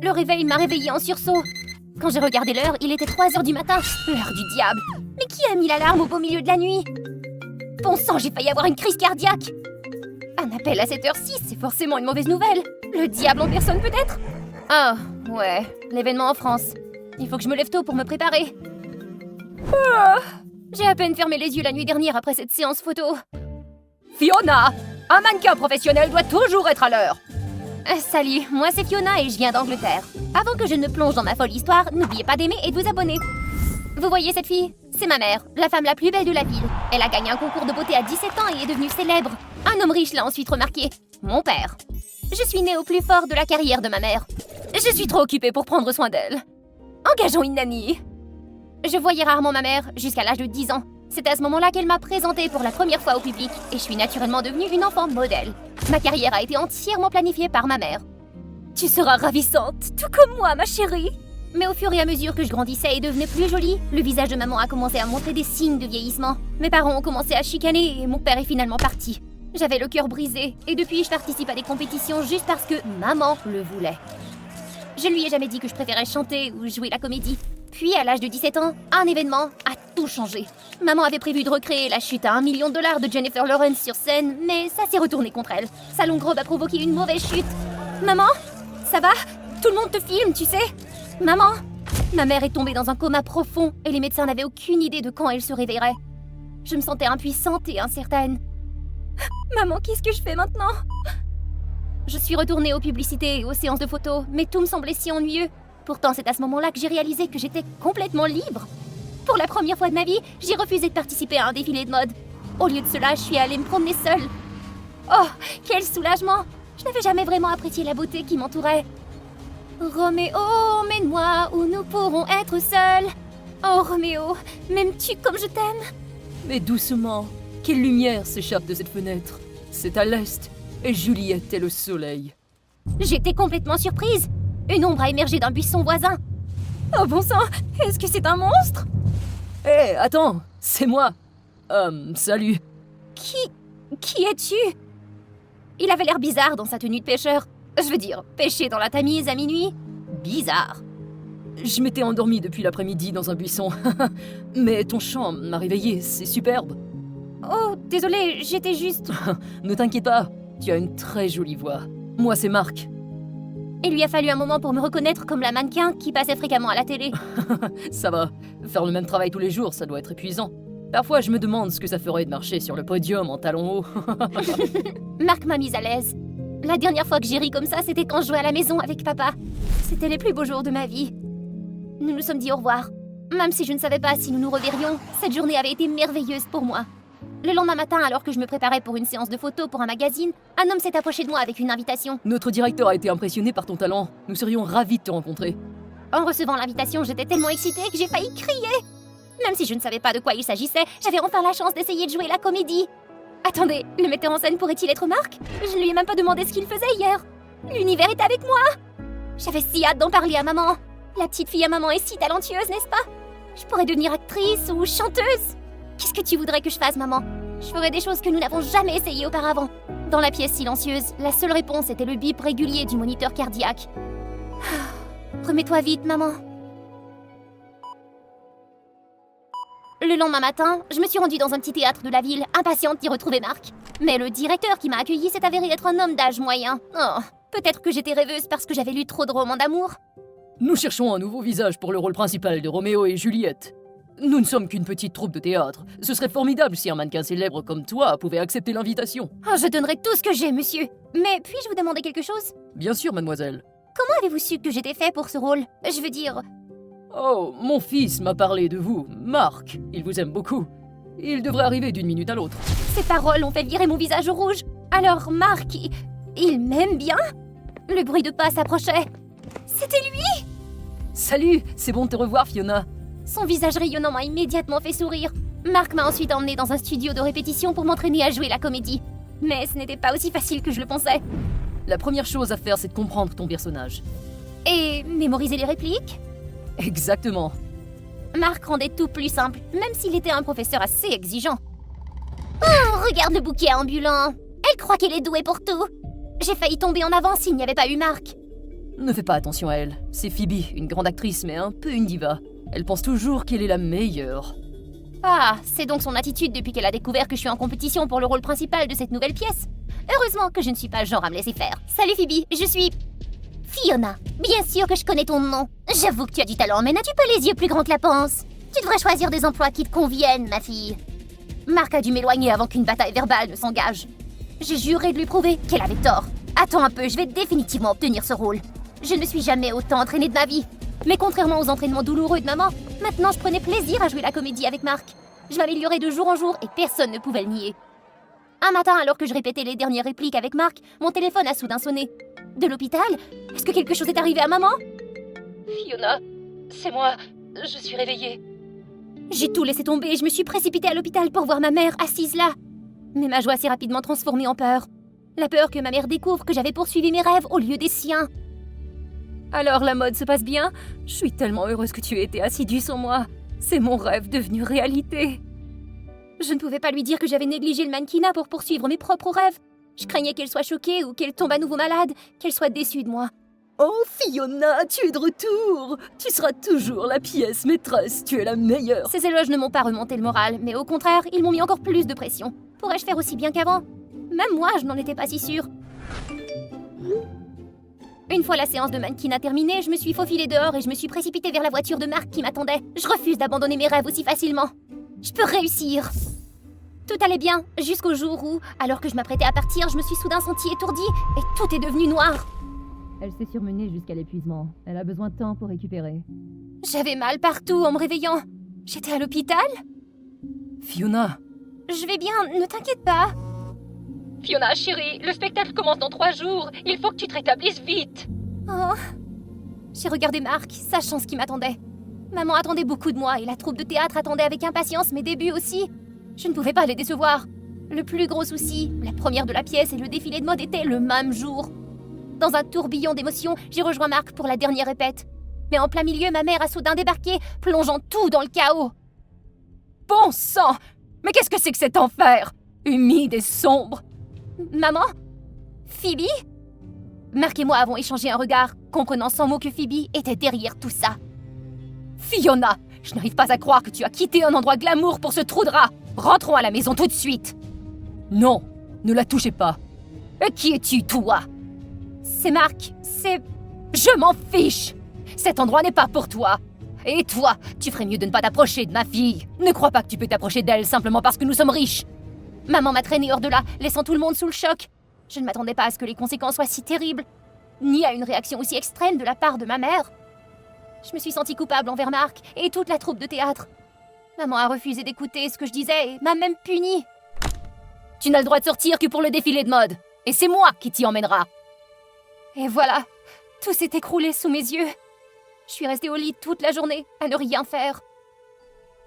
Le réveil m'a réveillée en sursaut. Quand j'ai regardé l'heure, il était 3 heures du matin. L'heure du diable. Mais qui a mis l'alarme au beau milieu de la nuit? Bon sang, j'ai failli avoir une crise cardiaque. Un appel à cette heure-ci, c'est forcément une mauvaise nouvelle. Le diable en personne peut-être? Ah, ouais, l'événement en France. Il faut que je me lève tôt pour me préparer. Ah, j'ai à peine fermé les yeux la nuit dernière après cette séance photo. Fiona, un mannequin professionnel doit toujours être à l'heure. Salut, moi c'est Fiona et je viens d'Angleterre. Avant que je ne me plonge dans ma folle histoire, n'oubliez pas d'aimer et de vous abonner. Vous voyez cette fille? C'est ma mère, la femme la plus belle de la ville. Elle a gagné un concours de beauté à 17 ans et est devenue célèbre. Un homme riche l'a ensuite remarqué. Mon père. Je suis née au plus fort de la carrière de ma mère. Je suis trop occupée pour prendre soin d'elle. Engageons une nanny. Je voyais rarement ma mère jusqu'à l'âge de 10 ans. C'est à ce moment-là qu'elle m'a présentée pour la première fois au public et je suis naturellement devenue une enfant modèle. Ma carrière a été entièrement planifiée par ma mère. Tu seras ravissante, tout comme moi, ma chérie. Mais au fur et à mesure que je grandissais et devenais plus jolie, le visage de maman a commencé à montrer des signes de vieillissement. Mes parents ont commencé à chicaner et mon père est finalement parti. J'avais le cœur brisé et depuis je participe à des compétitions juste parce que maman le voulait. Je lui ai jamais dit que je préférais chanter ou jouer la comédie. Puis, à l'âge de 17 ans, un événement a tout changé. Maman avait prévu de recréer la chute à $1 million de Jennifer Lawrence sur scène, mais ça s'est retourné contre elle. Sa longue robe a provoqué une mauvaise chute. Maman? Ça va? Tout le monde te filme, tu sais? Maman? Ma mère est tombée dans un coma profond et les médecins n'avaient aucune idée de quand elle se réveillerait. Je me sentais impuissante et incertaine. Maman, qu'est-ce que je fais maintenant? Je suis retournée aux publicités et aux séances de photos, mais tout me semblait si ennuyeux. Pourtant, c'est à ce moment-là que j'ai réalisé que j'étais complètement libre. Pour la première fois de ma vie, j'ai refusé de participer à un défilé de mode. Au lieu de cela, je suis allée me promener seule. Oh, quel soulagement! Je n'avais jamais vraiment apprécié la beauté qui m'entourait. Roméo, emmène-moi où nous pourrons être seuls. Oh, Roméo, m'aimes-tu comme je t'aime? Mais doucement, quelle lumière s'échappe de cette fenêtre? C'est à l'est, et Juliette est le soleil. J'étais complètement surprise. Une ombre a émergé d'un buisson voisin. Oh bon sang, est-ce que c'est un monstre? Hé, attends, c'est moi. Salut. Qui es-tu? Il avait l'air bizarre dans sa tenue de pêcheur. Je veux dire, pêcher dans la Tamise à minuit? Bizarre. Je m'étais endormi depuis l'après-midi dans un buisson. Mais ton chant m'a réveillé, c'est superbe. Oh, désolé, j'étais juste... Ne t'inquiète pas, tu as une très jolie voix. Moi, c'est Marc. Il lui a fallu un moment pour me reconnaître comme la mannequin qui passait fréquemment à la télé. Ça va, faire le même travail tous les jours, ça doit être épuisant. Parfois, je me demande ce que ça ferait de marcher sur le podium en talons hauts. Marc m'a mise à l'aise. La dernière fois que j'ai ri comme ça, c'était quand je jouais à la maison avec papa. C'était les plus beaux jours de ma vie. Nous nous sommes dit au revoir. Même si je ne savais pas si nous nous reverrions, cette journée avait été merveilleuse pour moi. Le lendemain matin, alors que je me préparais pour une séance de photos pour un magazine, un homme s'est approché de moi avec une invitation. Notre directeur a été impressionné par ton talent. Nous serions ravis de te rencontrer. En recevant l'invitation, j'étais tellement excitée que j'ai failli crier. Même si je ne savais pas de quoi il s'agissait, j'avais enfin la chance d'essayer de jouer la comédie. Attendez, le metteur en scène pourrait-il être Marc? Je ne lui ai même pas demandé ce qu'il faisait hier. L'univers est avec moi. J'avais si hâte d'en parler à maman. La petite fille à maman est si talentueuse, n'est-ce pas? Je pourrais devenir actrice ou chanteuse. Qu'est-ce que tu voudrais que je fasse, maman? Je ferais des choses que nous n'avons jamais essayées auparavant. Dans la pièce silencieuse, la seule réponse était le bip régulier du moniteur cardiaque. Remets-toi vite, maman. Le lendemain matin, je me suis rendue dans un petit théâtre de la ville, impatiente d'y retrouver Marc. Mais le directeur qui m'a accueillie s'est avéré être un homme d'âge moyen. Oh, peut-être que j'étais rêveuse parce que j'avais lu trop de romans d'amour. Nous cherchons un nouveau visage pour le rôle principal de Roméo et Juliette. Nous ne sommes qu'une petite troupe de théâtre. Ce serait formidable si un mannequin célèbre comme toi pouvait accepter l'invitation. Oh, je donnerai tout ce que j'ai, monsieur. Mais puis-je vous demander quelque chose? Bien sûr, mademoiselle. Comment avez-vous su que j'étais fait pour ce rôle? Je veux dire... Oh, mon fils m'a parlé de vous, Marc. Il vous aime beaucoup. Il devrait arriver d'une minute à l'autre. Ces paroles ont fait virer mon visage au rouge. Alors Marc, il m'aime bien? Le bruit de pas s'approchait. C'était lui! Salut, c'est bon de te revoir, Fiona. Son visage rayonnant m'a immédiatement fait sourire. Marc m'a ensuite emmené dans un studio de répétition pour m'entraîner à jouer la comédie. Mais ce n'était pas aussi facile que je le pensais. La première chose à faire, c'est de comprendre ton personnage. Et mémoriser les répliques? Exactement. Marc rendait tout plus simple, même s'il était un professeur assez exigeant. Oh, regarde le bouquet ambulant. Elle croit qu'elle est douée pour tout. J'ai failli tomber en avant s'il n'y avait pas eu Marc. Ne fais pas attention à elle. C'est Phoebe, une grande actrice mais un peu une diva. Elle pense toujours qu'elle est la meilleure. Ah, c'est donc son attitude depuis qu'elle a découvert que je suis en compétition pour le rôle principal de cette nouvelle pièce. Heureusement que je ne suis pas le genre à me laisser faire. Salut Phoebe, je suis... Fiona. Bien sûr que je connais ton nom. J'avoue que tu as du talent, mais n'as-tu pas les yeux plus grands que la panse? Tu devrais choisir des emplois qui te conviennent, ma fille. Marc a dû m'éloigner avant qu'une bataille verbale ne s'engage. J'ai juré de lui prouver qu'elle avait tort. Attends un peu, je vais définitivement obtenir ce rôle. Je ne me suis jamais autant entraînée de ma vie. Mais contrairement aux entraînements douloureux de maman, maintenant je prenais plaisir à jouer la comédie avec Marc. Je m'améliorais de jour en jour et personne ne pouvait le nier. Un matin, alors que je répétais les dernières répliques avec Marc, mon téléphone a soudain sonné. De l'hôpital? Est-ce que quelque chose est arrivé à maman? Fiona, c'est moi. Je suis réveillée. J'ai tout laissé tomber et je me suis précipitée à l'hôpital pour voir ma mère assise là. Mais ma joie s'est rapidement transformée en peur. La peur que ma mère découvre que j'avais poursuivi mes rêves au lieu des siens. Alors la mode se passe bien? Je suis tellement heureuse que tu aies été assidue sans moi. C'est mon rêve devenu réalité. Je ne pouvais pas lui dire que j'avais négligé le mannequinat pour poursuivre mes propres rêves. Je craignais qu'elle soit choquée ou qu'elle tombe à nouveau malade, qu'elle soit déçue de moi. Oh Fiona, tu es de retour. Tu seras toujours la pièce maîtresse, tu es la meilleure. Ces éloges ne m'ont pas remonté le moral, mais au contraire, ils m'ont mis encore plus de pression. Pourrais-je faire aussi bien qu'avant? Même moi, je n'en étais pas si sûre. Une fois la séance de mannequinat terminée, je me suis faufilée dehors et je me suis précipitée vers la voiture de Marc qui m'attendait. Je refuse d'abandonner mes rêves aussi facilement. Je peux réussir. Tout allait bien, jusqu'au jour où, alors que je m'apprêtais à partir, je me suis soudain sentie étourdie et tout est devenu noir. Elle s'est surmenée jusqu'à l'épuisement. Elle a besoin de temps pour récupérer. J'avais mal partout en me réveillant. J'étais à l'hôpital? Fiona. Je vais bien, ne t'inquiète pas. Fiona, chérie, le spectacle commence dans 3 jours. Il faut que tu te rétablisses vite. Oh. J'ai regardé Marc, sachant ce qui m'attendait. Maman attendait beaucoup de moi et la troupe de théâtre attendait avec impatience mes débuts aussi. Je ne pouvais pas les décevoir. Le plus gros souci, la première de la pièce et le défilé de mode étaient le même jour. Dans un tourbillon d'émotions, j'ai rejoint Marc pour la dernière répète. Mais en plein milieu, ma mère a soudain débarqué, plongeant tout dans le chaos. Bon sang! Mais qu'est-ce que c'est que cet enfer? Humide et sombre. Maman? Phoebe? Marc et moi avons échangé un regard, comprenant sans mots que Phoebe était derrière tout ça. Fiona, je n'arrive pas à croire que tu as quitté un endroit glamour pour ce trou de rat. Rentrons à la maison tout de suite. Non, ne la touchez pas. Et qui es-tu, toi? C'est Marc, c'est... Je m'en fiche. Cet endroit n'est pas pour toi. Et toi, tu ferais mieux de ne pas t'approcher de ma fille. Ne crois pas que tu peux t'approcher d'elle simplement parce que nous sommes riches. Maman m'a traînée hors de là, laissant tout le monde sous le choc. Je ne m'attendais pas à ce que les conséquences soient si terribles, ni à une réaction aussi extrême de la part de ma mère. Je me suis sentie coupable envers Marc et toute la troupe de théâtre. Maman a refusé d'écouter ce que je disais et m'a même punie. Tu n'as le droit de sortir que pour le défilé de mode. Et c'est moi qui t'y emmènera. Et voilà, tout s'est écroulé sous mes yeux. Je suis restée au lit toute la journée, à ne rien faire.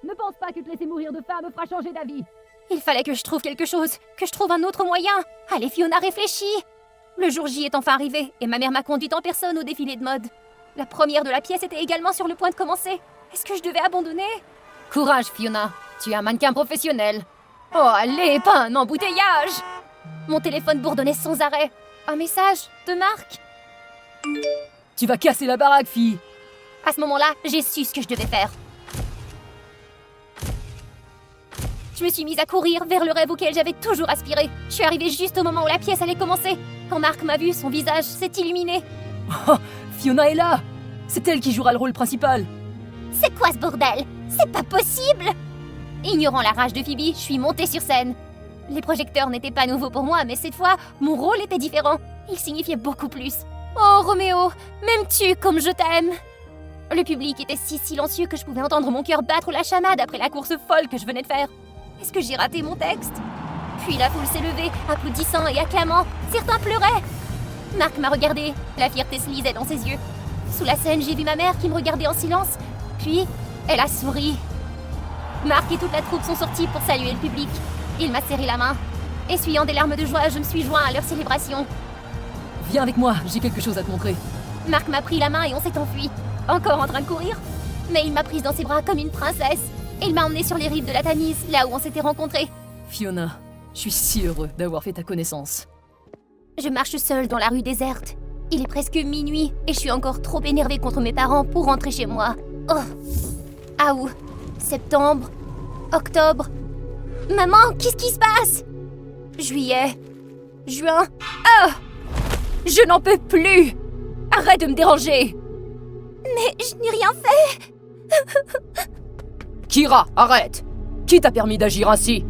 Ne pense pas que te laisser mourir de faim me fera changer d'avis. Il fallait que je trouve quelque chose, que je trouve un autre moyen. Allez Fiona, réfléchis. Le jour J est enfin arrivé et ma mère m'a conduite en personne au défilé de mode. La première de la pièce était également sur le point de commencer. Est-ce que je devais abandonner? Courage Fiona, tu es un mannequin professionnel. Oh allez, pas un embouteillage. Mon téléphone bourdonnait sans arrêt. Un message de Marc. Tu vas casser la baraque, fille. À ce moment-là, j'ai su ce que je devais faire. Je me suis mise à courir vers le rêve auquel j'avais toujours aspiré. Je suis arrivée juste au moment où la pièce allait commencer. Quand Marc m'a vue, son visage s'est illuminé. Oh, Fiona est là. C'est elle qui jouera le rôle principal. C'est quoi ce bordel? C'est pas possible! Ignorant la rage de Phoebe, je suis montée sur scène. Les projecteurs n'étaient pas nouveaux pour moi, mais cette fois, mon rôle était différent. Il signifiait beaucoup plus. Oh, Roméo, m'aimes-tu comme je t'aime? Le public était si silencieux que je pouvais entendre mon cœur battre la chamade après la course folle que je venais de faire. Est-ce que j'ai raté mon texte? Puis la foule s'est levée, applaudissant et acclamant. Certains pleuraient. Marc m'a regardé, la fierté se lisait dans ses yeux. Sous la scène, j'ai vu ma mère qui me regardait en silence. Puis, elle a souri. Marc et toute la troupe sont sortis pour saluer le public. Il m'a serré la main. Essuyant des larmes de joie, je me suis joint à leur célébration. Viens avec moi, j'ai quelque chose à te montrer. Marc m'a pris la main et on s'est enfui. Encore en train de courir. Mais il m'a prise dans ses bras comme une princesse. Il m'a emmenée sur les rives de la Tamise, là où on s'était rencontrés. Fiona, je suis si heureux d'avoir fait ta connaissance. Je marche seule dans la rue déserte. Il est presque minuit et je suis encore trop énervée contre mes parents pour rentrer chez moi. Oh. Août, septembre, octobre. Maman, qu'est-ce qui se passe? Juillet, juin. Ah! Je n'en peux plus! Arrête de me déranger! Mais je n'ai rien fait. Kira, arrête! Qui t'a permis d'agir ainsi?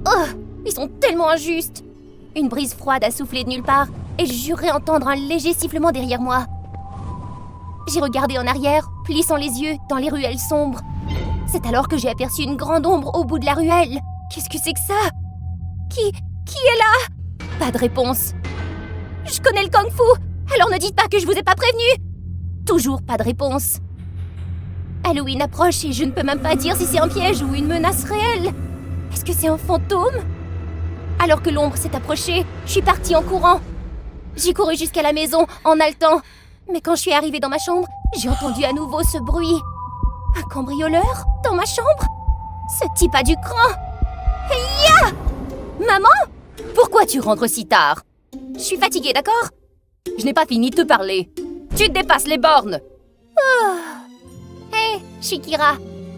Oh, ils sont tellement injustes. Une brise froide a soufflé de nulle part et je jurais entendre un léger sifflement derrière moi. J'ai regardé en arrière, plissant les yeux dans les ruelles sombres. C'est alors que j'ai aperçu une grande ombre au bout de la ruelle. Qu'est-ce que c'est que ça? Qui est là? Pas de réponse. Je connais le kung-fu, alors ne dites pas que je vous ai pas prévenu. Toujours pas de réponse. Halloween approche et je ne peux même pas dire si c'est un piège ou une menace réelle. Est-ce que c'est un fantôme? Alors que l'ombre s'est approchée, je suis partie en courant. J'ai couru jusqu'à la maison en haletant. Mais quand je suis arrivée dans ma chambre, j'ai entendu à nouveau ce bruit. Un cambrioleur dans ma chambre? Ce type a du cran. Ya! Maman? Pourquoi tu rentres si tard? Je suis fatiguée, d'accord? Je n'ai pas fini de te parler. Tu dépasses les bornes. Hey, je suis Kira.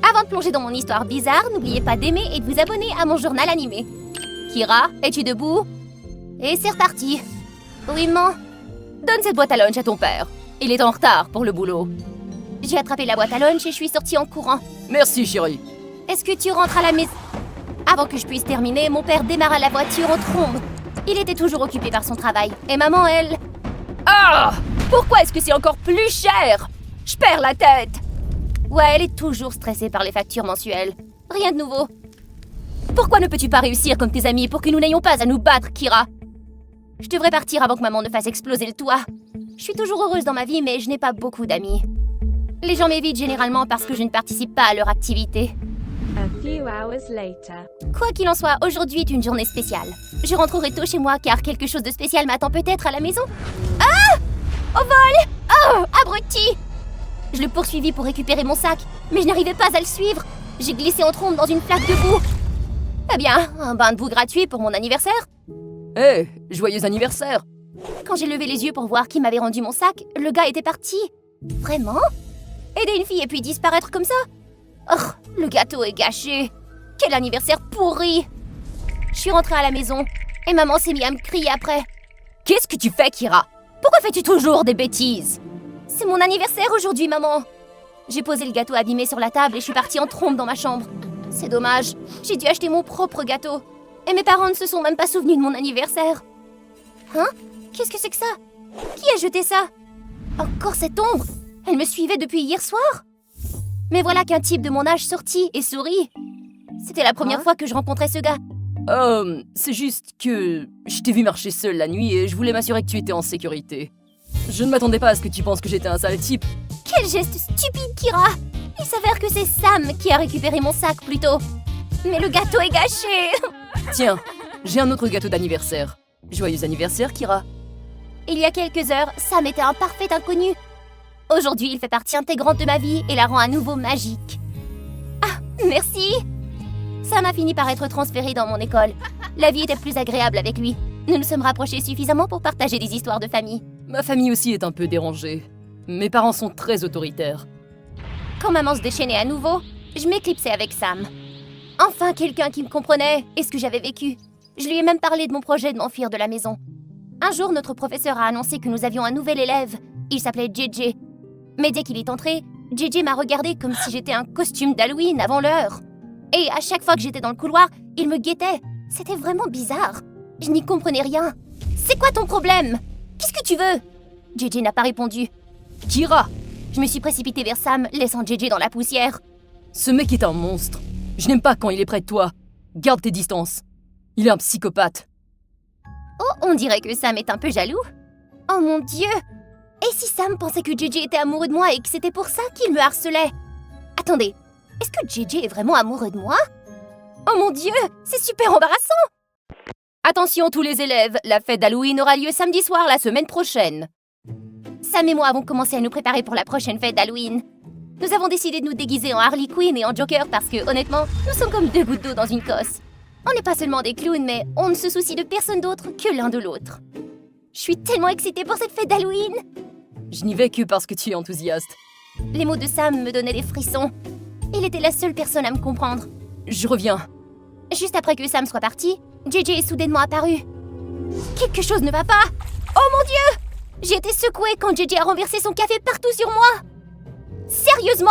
Avant de plonger dans mon histoire bizarre, n'oubliez pas d'aimer et de vous abonner à mon journal animé. Kira, es-tu debout? Et c'est reparti. Oui, maman. Donne cette boîte à lunch à ton père. Il est en retard pour le boulot. J'ai attrapé la boîte à lunch et je suis sortie en courant. Merci, chérie. Est-ce que tu rentres à la maison? Avant que je puisse terminer, mon père démarra la voiture en trombe. Il était toujours occupé par son travail. Et maman, elle... Ah! Pourquoi est-ce que c'est encore plus cher? Je perds la tête. Ouais, elle est toujours stressée par les factures mensuelles. Rien de nouveau. Pourquoi ne peux-tu pas réussir comme tes amis pour que nous n'ayons pas à nous battre, Kira? Je devrais partir avant que maman ne fasse exploser le toit. Je suis toujours heureuse dans ma vie, mais je n'ai pas beaucoup d'amis. Les gens m'évitent généralement parce que je ne participe pas à leur activité. Quoi qu'il en soit, aujourd'hui est une journée spéciale. Je rentrerai tôt chez moi car quelque chose de spécial m'attend peut-être à la maison. Ah! Au vol! Oh! Abruti! Je le poursuivis pour récupérer mon sac, mais je n'arrivais pas à le suivre. J'ai glissé en trombe dans une flaque de boue. Eh bien, un bain de boue gratuit pour mon anniversaire. Hé, joyeux anniversaire! Quand j'ai levé les yeux pour voir qui m'avait rendu mon sac, le gars était parti. Vraiment? Aider une fille et puis disparaître comme ça? Oh, le gâteau est gâché. Quel anniversaire pourri! Je suis rentrée à la maison et maman s'est mise à me crier après. Qu'est-ce que tu fais, Kira? Pourquoi fais-tu toujours des bêtises? C'est mon anniversaire aujourd'hui, maman. J'ai posé le gâteau abîmé sur la table et je suis partie en trombe dans ma chambre. C'est dommage, j'ai dû acheter mon propre gâteau. Et mes parents ne se sont même pas souvenus de mon anniversaire. Hein? Qu'est-ce que c'est que ça? Qui a jeté ça? Encore cette ombre? Elle me suivait depuis hier soir? Mais voilà qu'un type de mon âge sortit et sourit. C'était la première fois que je rencontrais ce gars. C'est juste que je t'ai vu marcher seule la nuit et je voulais m'assurer que tu étais en sécurité. Je ne m'attendais pas à ce que tu penses que j'étais un sale type. Quel geste stupide, Kira! Il s'avère que c'est Sam qui a récupéré mon sac plus tôt. Mais le gâteau est gâché. Tiens, j'ai un autre gâteau d'anniversaire. Joyeux anniversaire, Kira. Il y a quelques heures, Sam était un parfait inconnu. Aujourd'hui, il fait partie intégrante de ma vie et la rend à nouveau magique. Ah, merci! Sam a fini par être transféré dans mon école. La vie était plus agréable avec lui. Nous nous sommes rapprochés suffisamment pour partager des histoires de famille. Ma famille aussi est un peu dérangée. Mes parents sont très autoritaires. Quand maman se déchaînait à nouveau, je m'éclipsais avec Sam. Enfin, quelqu'un qui me comprenait et ce que j'avais vécu. Je lui ai même parlé de mon projet de m'enfuir de la maison. Un jour, notre professeur a annoncé que nous avions un nouvel élève. Il s'appelait JJ. Mais dès qu'il est entré, JJ m'a regardé comme si j'étais un costume d'Halloween avant l'heure. Et à chaque fois que j'étais dans le couloir, il me guettait. C'était vraiment bizarre. Je n'y comprenais rien. C'est quoi ton problème? Qu'est-ce que tu veux? JJ n'a pas répondu. Kira! Je me suis précipitée vers Sam, laissant JJ dans la poussière. Ce mec est un monstre. Je n'aime pas quand il est près de toi. Garde tes distances. Il est un psychopathe. Oh, on dirait que Sam est un peu jaloux. Oh mon Dieu! Et si Sam pensait que JJ était amoureux de moi et que c'était pour ça qu'il me harcelait? Attendez, est-ce que JJ est vraiment amoureux de moi? Oh mon Dieu, c'est super embarrassant! Attention tous les élèves, la fête d'Halloween aura lieu samedi soir la semaine prochaine. Sam et moi avons commencé à nous préparer pour la prochaine fête d'Halloween. Nous avons décidé de nous déguiser en Harley Quinn et en Joker parce que, honnêtement, nous sommes comme deux gouttes d'eau dans une cosse. On n'est pas seulement des clowns, mais on ne se soucie de personne d'autre que l'un de l'autre. Je suis tellement excitée pour cette fête d'Halloween. Je n'y vais que parce que tu es enthousiaste. Les mots de Sam me donnaient des frissons. Il était la seule personne à me comprendre. Je reviens. Juste après que Sam soit parti, JJ est soudainement apparu. Quelque chose ne va pas. Oh mon Dieu! J'ai été secouée quand JJ a renversé son café partout sur moi. Sérieusement?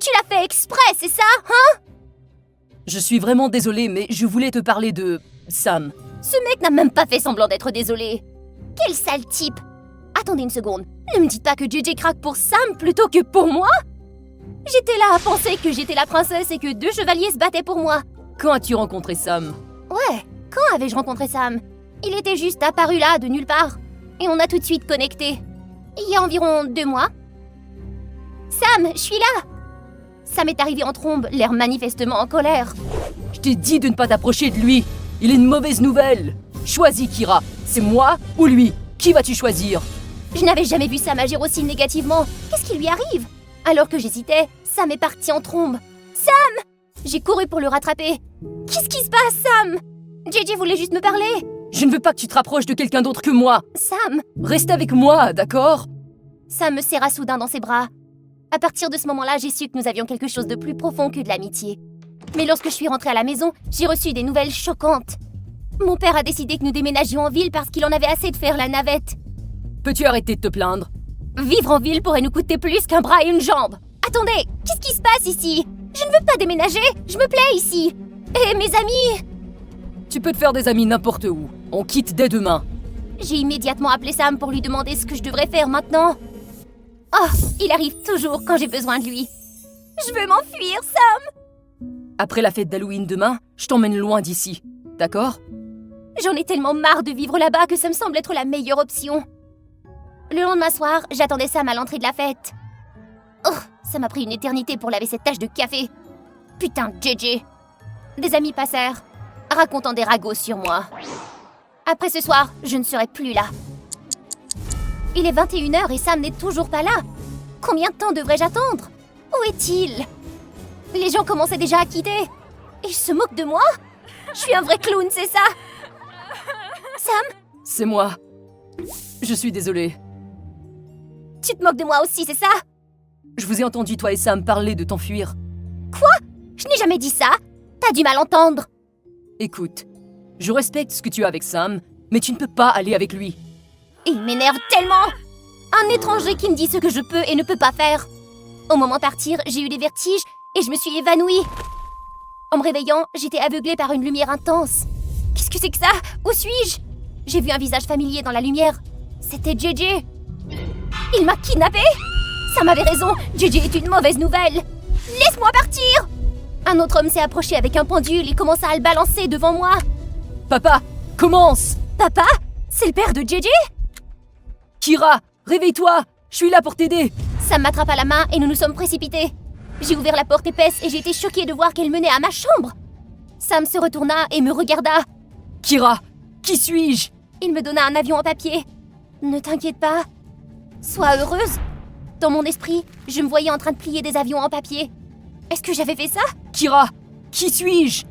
Tu l'as fait exprès, c'est ça, hein? Je suis vraiment désolée, mais je voulais te parler de... Sam. Ce mec n'a même pas fait semblant d'être désolé. Quel sale type! Attendez une seconde. Ne me dites pas que JJ craque pour Sam plutôt que pour moi? J'étais là à penser que j'étais la princesse et que 2 chevaliers se battaient pour moi. Quand as-tu rencontré Sam? Ouais, quand avais-je rencontré Sam? Il était juste apparu là, de nulle part. Et on a tout de suite connecté. Il y a environ 2 mois. Sam, je suis là! Sam est arrivé en trombe, l'air manifestement en colère. Je t'ai dit de ne pas t'approcher de lui. Il est une mauvaise nouvelle. Choisis, Kira. C'est moi ou lui? Qui vas-tu choisir? Je n'avais jamais vu Sam agir aussi négativement. Qu'est-ce qui lui arrive? Alors que j'hésitais, Sam est parti en trombe. Sam! J'ai couru pour le rattraper. Qu'est-ce qui se passe, Sam? JJ voulait juste me parler. Je ne veux pas que tu te rapproches de quelqu'un d'autre que moi. Sam! Reste avec moi, d'accord? Sam me serra soudain dans ses bras. À partir de ce moment-là, j'ai su que nous avions quelque chose de plus profond que de l'amitié. Mais lorsque je suis rentrée à la maison, j'ai reçu des nouvelles choquantes. Mon père a décidé que nous déménagions en ville parce qu'il en avait assez de faire la navette. Peux-tu arrêter de te plaindre? Vivre en ville pourrait nous coûter plus qu'un bras et une jambe. Attendez, qu'est-ce qui se passe ici? Je ne veux pas déménager, je me plais ici. Et mes amis? Tu peux te faire des amis n'importe où. On quitte dès demain. J'ai immédiatement appelé Sam pour lui demander ce que je devrais faire maintenant. Oh, il arrive toujours quand j'ai besoin de lui. Je veux m'enfuir, Sam! Après la fête d'Halloween demain, je t'emmène loin d'ici. D'accord? J'en ai tellement marre de vivre là-bas que ça me semble être la meilleure option. Le lendemain soir, j'attendais Sam à l'entrée de la fête. Oh, ça m'a pris une éternité pour laver cette tache de café. Putain de JJ. Des amis passèrent, racontant des ragots sur moi. Après ce soir, je ne serai plus là. Il est 21h et Sam n'est toujours pas là. Combien de temps devrais-je attendre? Où est-il? Les gens commençaient déjà à quitter. Et ils se moquent de moi? Je suis un vrai clown, c'est ça? Sam? C'est moi. Je suis désolée. Tu te moques de moi aussi, c'est ça? Je vous ai entendu, toi et Sam, parler de t'enfuir. Quoi? Je n'ai jamais dit ça. T'as du mal entendre. Écoute, je respecte ce que tu as avec Sam, mais tu ne peux pas aller avec lui. Il m'énerve tellement. Un étranger qui me dit ce que je peux et ne peux pas faire. Au moment de partir, j'ai eu des vertiges et je me suis évanouie. En me réveillant, j'étais aveuglée par une lumière intense. Qu'est-ce que c'est que ça? Où suis-je? J'ai vu un visage familier dans la lumière. C'était JJ. Il m'a kidnappée? Sam avait raison, JJ est une mauvaise nouvelle. Laisse-moi partir! Un autre homme s'est approché avec un pendule et commença à le balancer devant moi. Papa, commence! Papa? C'est le père de JJ? Kira, réveille-toi! Je suis là pour t'aider! Sam m'attrapa la main et nous nous sommes précipités. J'ai ouvert la porte épaisse et j'ai été choquée de voir qu'elle menait à ma chambre. Sam se retourna et me regarda. Kira, qui suis-je? Il me donna un avion en papier. Ne t'inquiète pas. Sois heureuse. Dans mon esprit, je me voyais en train de plier des avions en papier. Est-ce que j'avais fait ça? Kira, qui suis-je?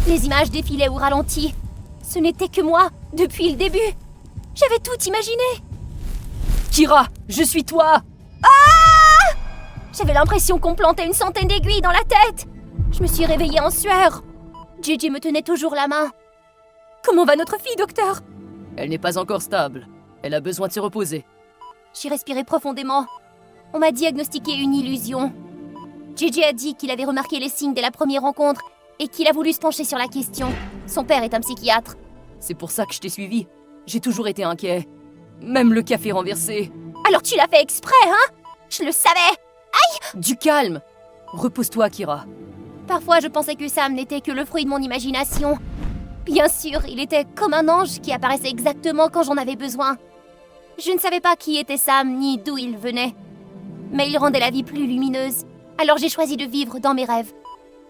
Les images défilaient au ralenti. Ce n'était que moi, depuis le début. J'avais tout imaginé. Kira, je suis toi! J'avais l'impression qu'on plantait une centaine d'aiguilles dans la tête. Je me suis réveillée en sueur. JJ me tenait toujours la main. Comment va notre fille, docteur? Elle n'est pas encore stable. Elle a besoin de se reposer. J'ai respiré profondément. On m'a diagnostiqué une illusion. JJ a dit qu'il avait remarqué les signes dès la première rencontre et qu'il a voulu se pencher sur la question. Son père est un psychiatre. C'est pour ça que je t'ai suivi. J'ai toujours été inquiet. Même le café renversé. Alors tu l'as fait exprès, hein? Je le savais. Du calme! Repose-toi, Kira. Parfois, je pensais que Sam n'était que le fruit de mon imagination. Bien sûr, il était comme un ange qui apparaissait exactement quand j'en avais besoin. Je ne savais pas qui était Sam ni d'où il venait. Mais il rendait la vie plus lumineuse. Alors j'ai choisi de vivre dans mes rêves.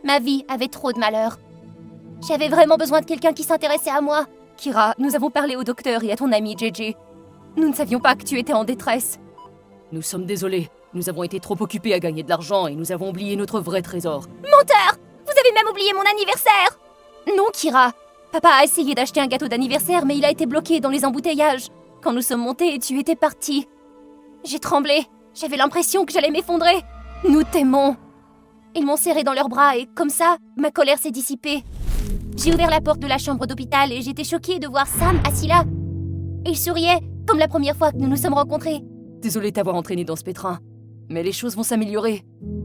Ma vie avait trop de malheur. J'avais vraiment besoin de quelqu'un qui s'intéressait à moi. Kira, nous avons parlé au docteur et à ton ami JJ. Nous ne savions pas que tu étais en détresse. Nous sommes désolés. Nous avons été trop occupés à gagner de l'argent et nous avons oublié notre vrai trésor. Menteur! Vous avez même oublié mon anniversaire! Non, Kira. Papa a essayé d'acheter un gâteau d'anniversaire, mais il a été bloqué dans les embouteillages. Quand nous sommes montés, tu étais parti. J'ai tremblé. J'avais l'impression que j'allais m'effondrer. Nous t'aimons. Ils m'ont serré dans leurs bras et, comme ça, ma colère s'est dissipée. J'ai ouvert la porte de la chambre d'hôpital et j'étais choquée de voir Sam assis là. Il souriait, comme la première fois que nous nous sommes rencontrés. Désolée de t'avoir entraîné dans ce pétrin, mais les choses vont s'améliorer.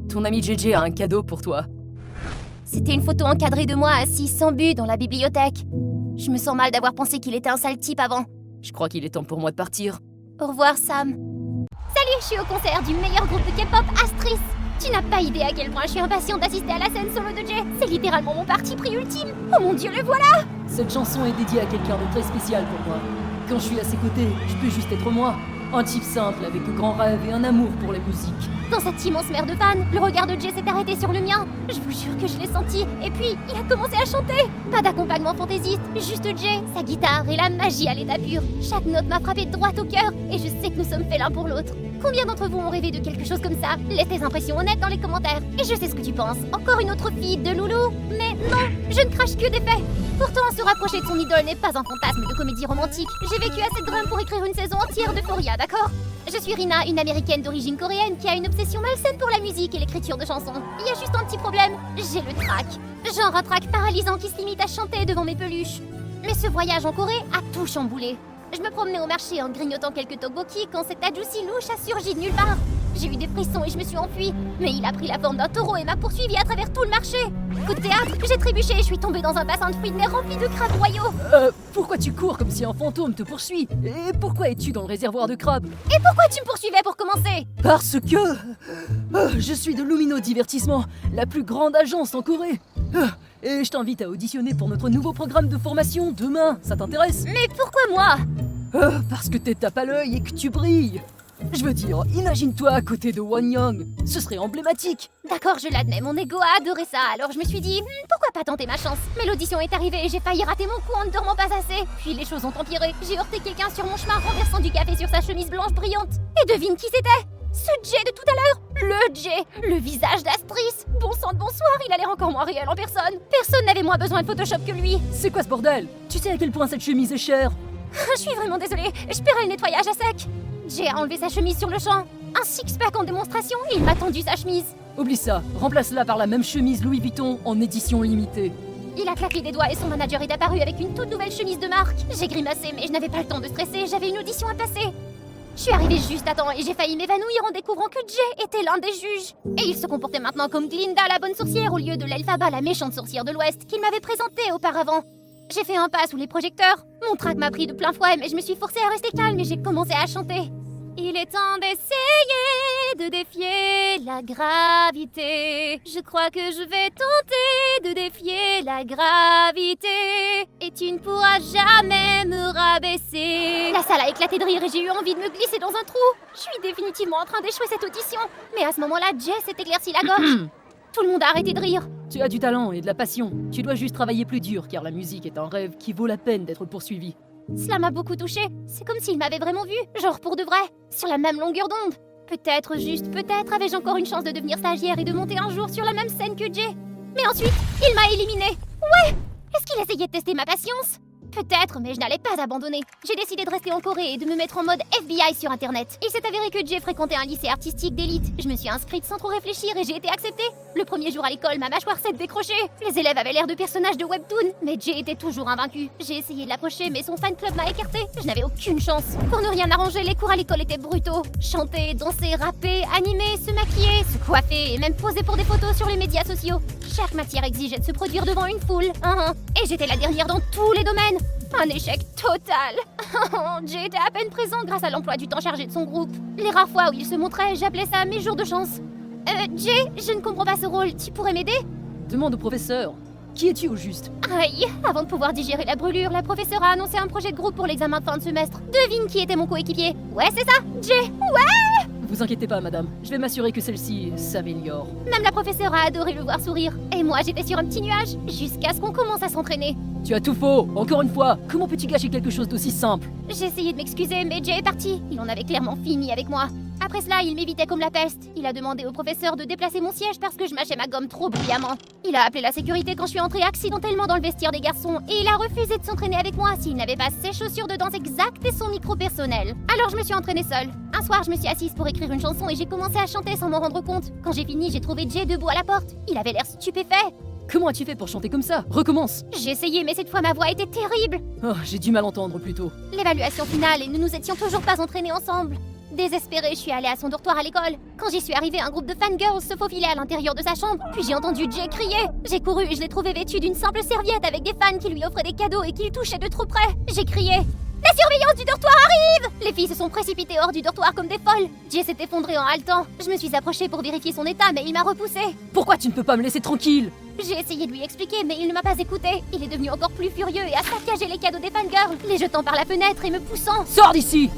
Ton ami JJ a un cadeau pour toi. C'était une photo encadrée de moi assis sans but dans la bibliothèque. Je me sens mal d'avoir pensé qu'il était un sale type avant. Je crois qu'il est temps pour moi de partir. Au revoir, Sam. Salut, je suis au concert du meilleur groupe de K-pop, Astris. Tu n'as pas idée à quel point je suis impatiente d'assister à la scène solo de Jay. C'est littéralement mon parti pris ultime. Oh mon Dieu, le voilà! Cette chanson est dédiée à quelqu'un de très spécial pour moi. Quand je suis à ses côtés, je peux juste être moi. Un type simple avec de grands rêves et un amour pour la musique. Dans cette immense mer de fans, le regard de Jay s'est arrêté sur le mien. Je vous jure que je l'ai senti. Et puis, il a commencé à chanter. Pas d'accompagnement fantaisiste, juste Jay, sa guitare et la magie à l'état pur. Chaque note m'a frappé droit au cœur et je sais que nous sommes faits l'un pour l'autre. Combien d'entre vous ont rêvé de quelque chose comme ça? Laisse tes impressions honnêtes dans les commentaires. Et je sais ce que tu penses. Encore une autre fille de Loulou? Mais non, je ne crache que des faits. Pourtant, se rapprocher de son idole n'est pas un fantasme de comédie romantique. J'ai vécu assez de drames pour écrire une saison entière d'Euphoria, d'accord? Je suis Rina, une américaine d'origine coréenne qui a une obsession malsaine pour la musique et l'écriture de chansons. Il y a juste un petit problème, j'ai le trac. Genre un trac paralysant qui se limite à chanter devant mes peluches. Mais ce voyage en Corée a tout chamboulé. Je me promenais au marché en grignotant quelques tteokbokki quand cet adouci louche a surgi de nulle part. J'ai eu des frissons et je me suis enfuie, mais il a pris la forme d'un taureau et m'a poursuivi à travers tout le marché. Coup de théâtre, j'ai trébuché et je suis tombée dans un bassin de fruits de mer rempli de crabes royaux. Pourquoi tu cours comme si un fantôme te poursuit? Et pourquoi es-tu dans le réservoir de crabes? Et pourquoi tu me poursuivais pour commencer? Parce que... je suis de Lumino Divertissement, la plus grande agence en Corée. Et je t'invite à auditionner pour notre nouveau programme de formation demain, ça t'intéresse? Mais pourquoi moi? Parce que t'es tape à l'œil et que tu brilles. Je veux dire, imagine-toi à côté de Won Young, ce serait emblématique. D'accord, je l'admets, mon ego a adoré ça, alors je me suis dit, pourquoi pas tenter ma chance? Mais l'audition est arrivée et j'ai failli rater mon coup en ne dormant pas assez. Puis les choses ont empiré, j'ai heurté quelqu'un sur mon chemin renversant du café sur sa chemise blanche brillante. Et devine qui c'était? Ce Jay de tout à l'heure! Le Jay! Le visage d'Astris! Bon sang de bonsoir, il a l'air encore moins réel en personne. Personne n'avait moins besoin de Photoshop que lui. C'est quoi ce bordel? Tu sais à quel point cette chemise est chère? Je suis vraiment désolée, je paierai le nettoyage à sec. Jay a enlevé sa chemise sur le champ. Un six-pack en démonstration et il m'a tendu sa chemise. Oublie ça, remplace-la par la même chemise Louis Vuitton en édition limitée. Il a claqué des doigts et son manager est apparu avec une toute nouvelle chemise de marque. J'ai grimacé mais je n'avais pas le temps de stresser, j'avais une audition à passer. Je suis arrivée juste à temps et j'ai failli m'évanouir en découvrant que Jay était l'un des juges. Et il se comportait maintenant comme Glinda, la bonne sorcière, au lieu de l'Elphaba, la méchante sorcière de l'Ouest, qu'il m'avait présentée auparavant. J'ai fait un pas sous les projecteurs. Mon trac m'a pris de plein fouet, mais je me suis forcée à rester calme et j'ai commencé à chanter. Il est temps d'essayer de défier la gravité. Je crois que je vais tenter de défier la gravité. Et tu ne pourras jamais me rabaisser. La salle a éclaté de rire et j'ai eu envie de me glisser dans un trou. Je suis définitivement en train d'échouer cette audition. Mais à ce moment-là, Jay s'est éclairci la gorge. Tout le monde a arrêté de rire. Tu as du talent et de la passion. Tu dois juste travailler plus dur car la musique est un rêve qui vaut la peine d'être poursuivi. Cela m'a beaucoup touchée. C'est comme s'il m'avait vraiment vue, genre pour de vrai, sur la même longueur d'onde. Peut-être, juste peut-être, avais-je encore une chance de devenir stagiaire et de monter un jour sur la même scène que Jay. Mais ensuite, il m'a éliminée. Ouais! Est-ce qu'il essayait de tester ma patience? Peut-être, mais je n'allais pas abandonner. J'ai décidé de rester en Corée et de me mettre en mode FBI sur Internet. Il s'est avéré que Jay fréquentait un lycée artistique d'élite. Je me suis inscrite sans trop réfléchir et j'ai été acceptée. Le premier jour à l'école, ma mâchoire s'est décrochée. Les élèves avaient l'air de personnages de webtoon, mais Jay était toujours invaincu. J'ai essayé de l'approcher, mais son fan club m'a écartée. Je n'avais aucune chance. Pour ne rien arranger, les cours à l'école étaient brutaux. Chanter, danser, rapper, animer, se maquiller, se coiffer et même poser pour des photos sur les médias sociaux. Chaque matière exigeait de se produire devant une foule. Et j'étais la dernière dans tous les domaines. Un échec total. Jay était à peine présent grâce à l'emploi du temps chargé de son groupe. Les rares fois où il se montrait, j'appelais ça mes jours de chance. Jay, je ne comprends pas ce rôle. Tu pourrais m'aider? Demande au professeur. Qui es-tu au juste? Aïe, avant de pouvoir digérer la brûlure, la professeure a annoncé un projet de groupe pour l'examen de fin de semestre. Devine qui était mon coéquipier? Ouais, c'est ça, Jay. Ouais! Vous inquiétez pas, madame. Je vais m'assurer que celle-ci s'améliore. Même la professeure a adoré le voir sourire. Et moi, j'étais sur un petit nuage, jusqu'à ce qu'on commence à s'entraîner. Tu as tout faux. Encore une fois, comment peux-tu gâcher quelque chose d'aussi simple? J'ai essayé de m'excuser, mais Jay est parti. Il en avait clairement fini avec moi. Après cela, il m'évitait comme la peste. Il a demandé au professeur de déplacer mon siège parce que je mâchais ma gomme trop bruyamment. Il a appelé la sécurité quand je suis entrée accidentellement dans le vestiaire des garçons et il a refusé de s'entraîner avec moi s'il n'avait pas ses chaussures de danse exactes et son micro personnel. Alors je me suis entraînée seule. Un soir, je me suis assise pour écrire une chanson et j'ai commencé à chanter sans m'en rendre compte. Quand j'ai fini, j'ai trouvé Jay debout à la porte. Il avait l'air stupéfait. Comment as-tu fait pour chanter comme ça? Recommence! J'ai essayé, mais cette fois ma voix était terrible. Oh, j'ai du mal entendre plutôt. L'évaluation finale et nous nous étions toujours pas entraînés ensemble. Désespérée, je suis allée à son dortoir à l'école. Quand j'y suis arrivée, un groupe de fangirls se faufilait à l'intérieur de sa chambre. Puis j'ai entendu Jay crier. J'ai couru et je l'ai trouvé vêtu d'une simple serviette avec des fans qui lui offraient des cadeaux et qui le touchaient de trop près. J'ai crié. La surveillance du dortoir arrive! Les filles se sont précipitées hors du dortoir comme des folles. Jay s'est effondré en haletant. Je me suis approchée pour vérifier son état, mais il m'a repoussée. Pourquoi tu ne peux pas me laisser tranquille? J'ai essayé de lui expliquer, mais il ne m'a pas écouté. Il est devenu encore plus furieux et a saccagé les cadeaux des fangirls, les jetant par la fenêtre et me poussant. Sors d'ici!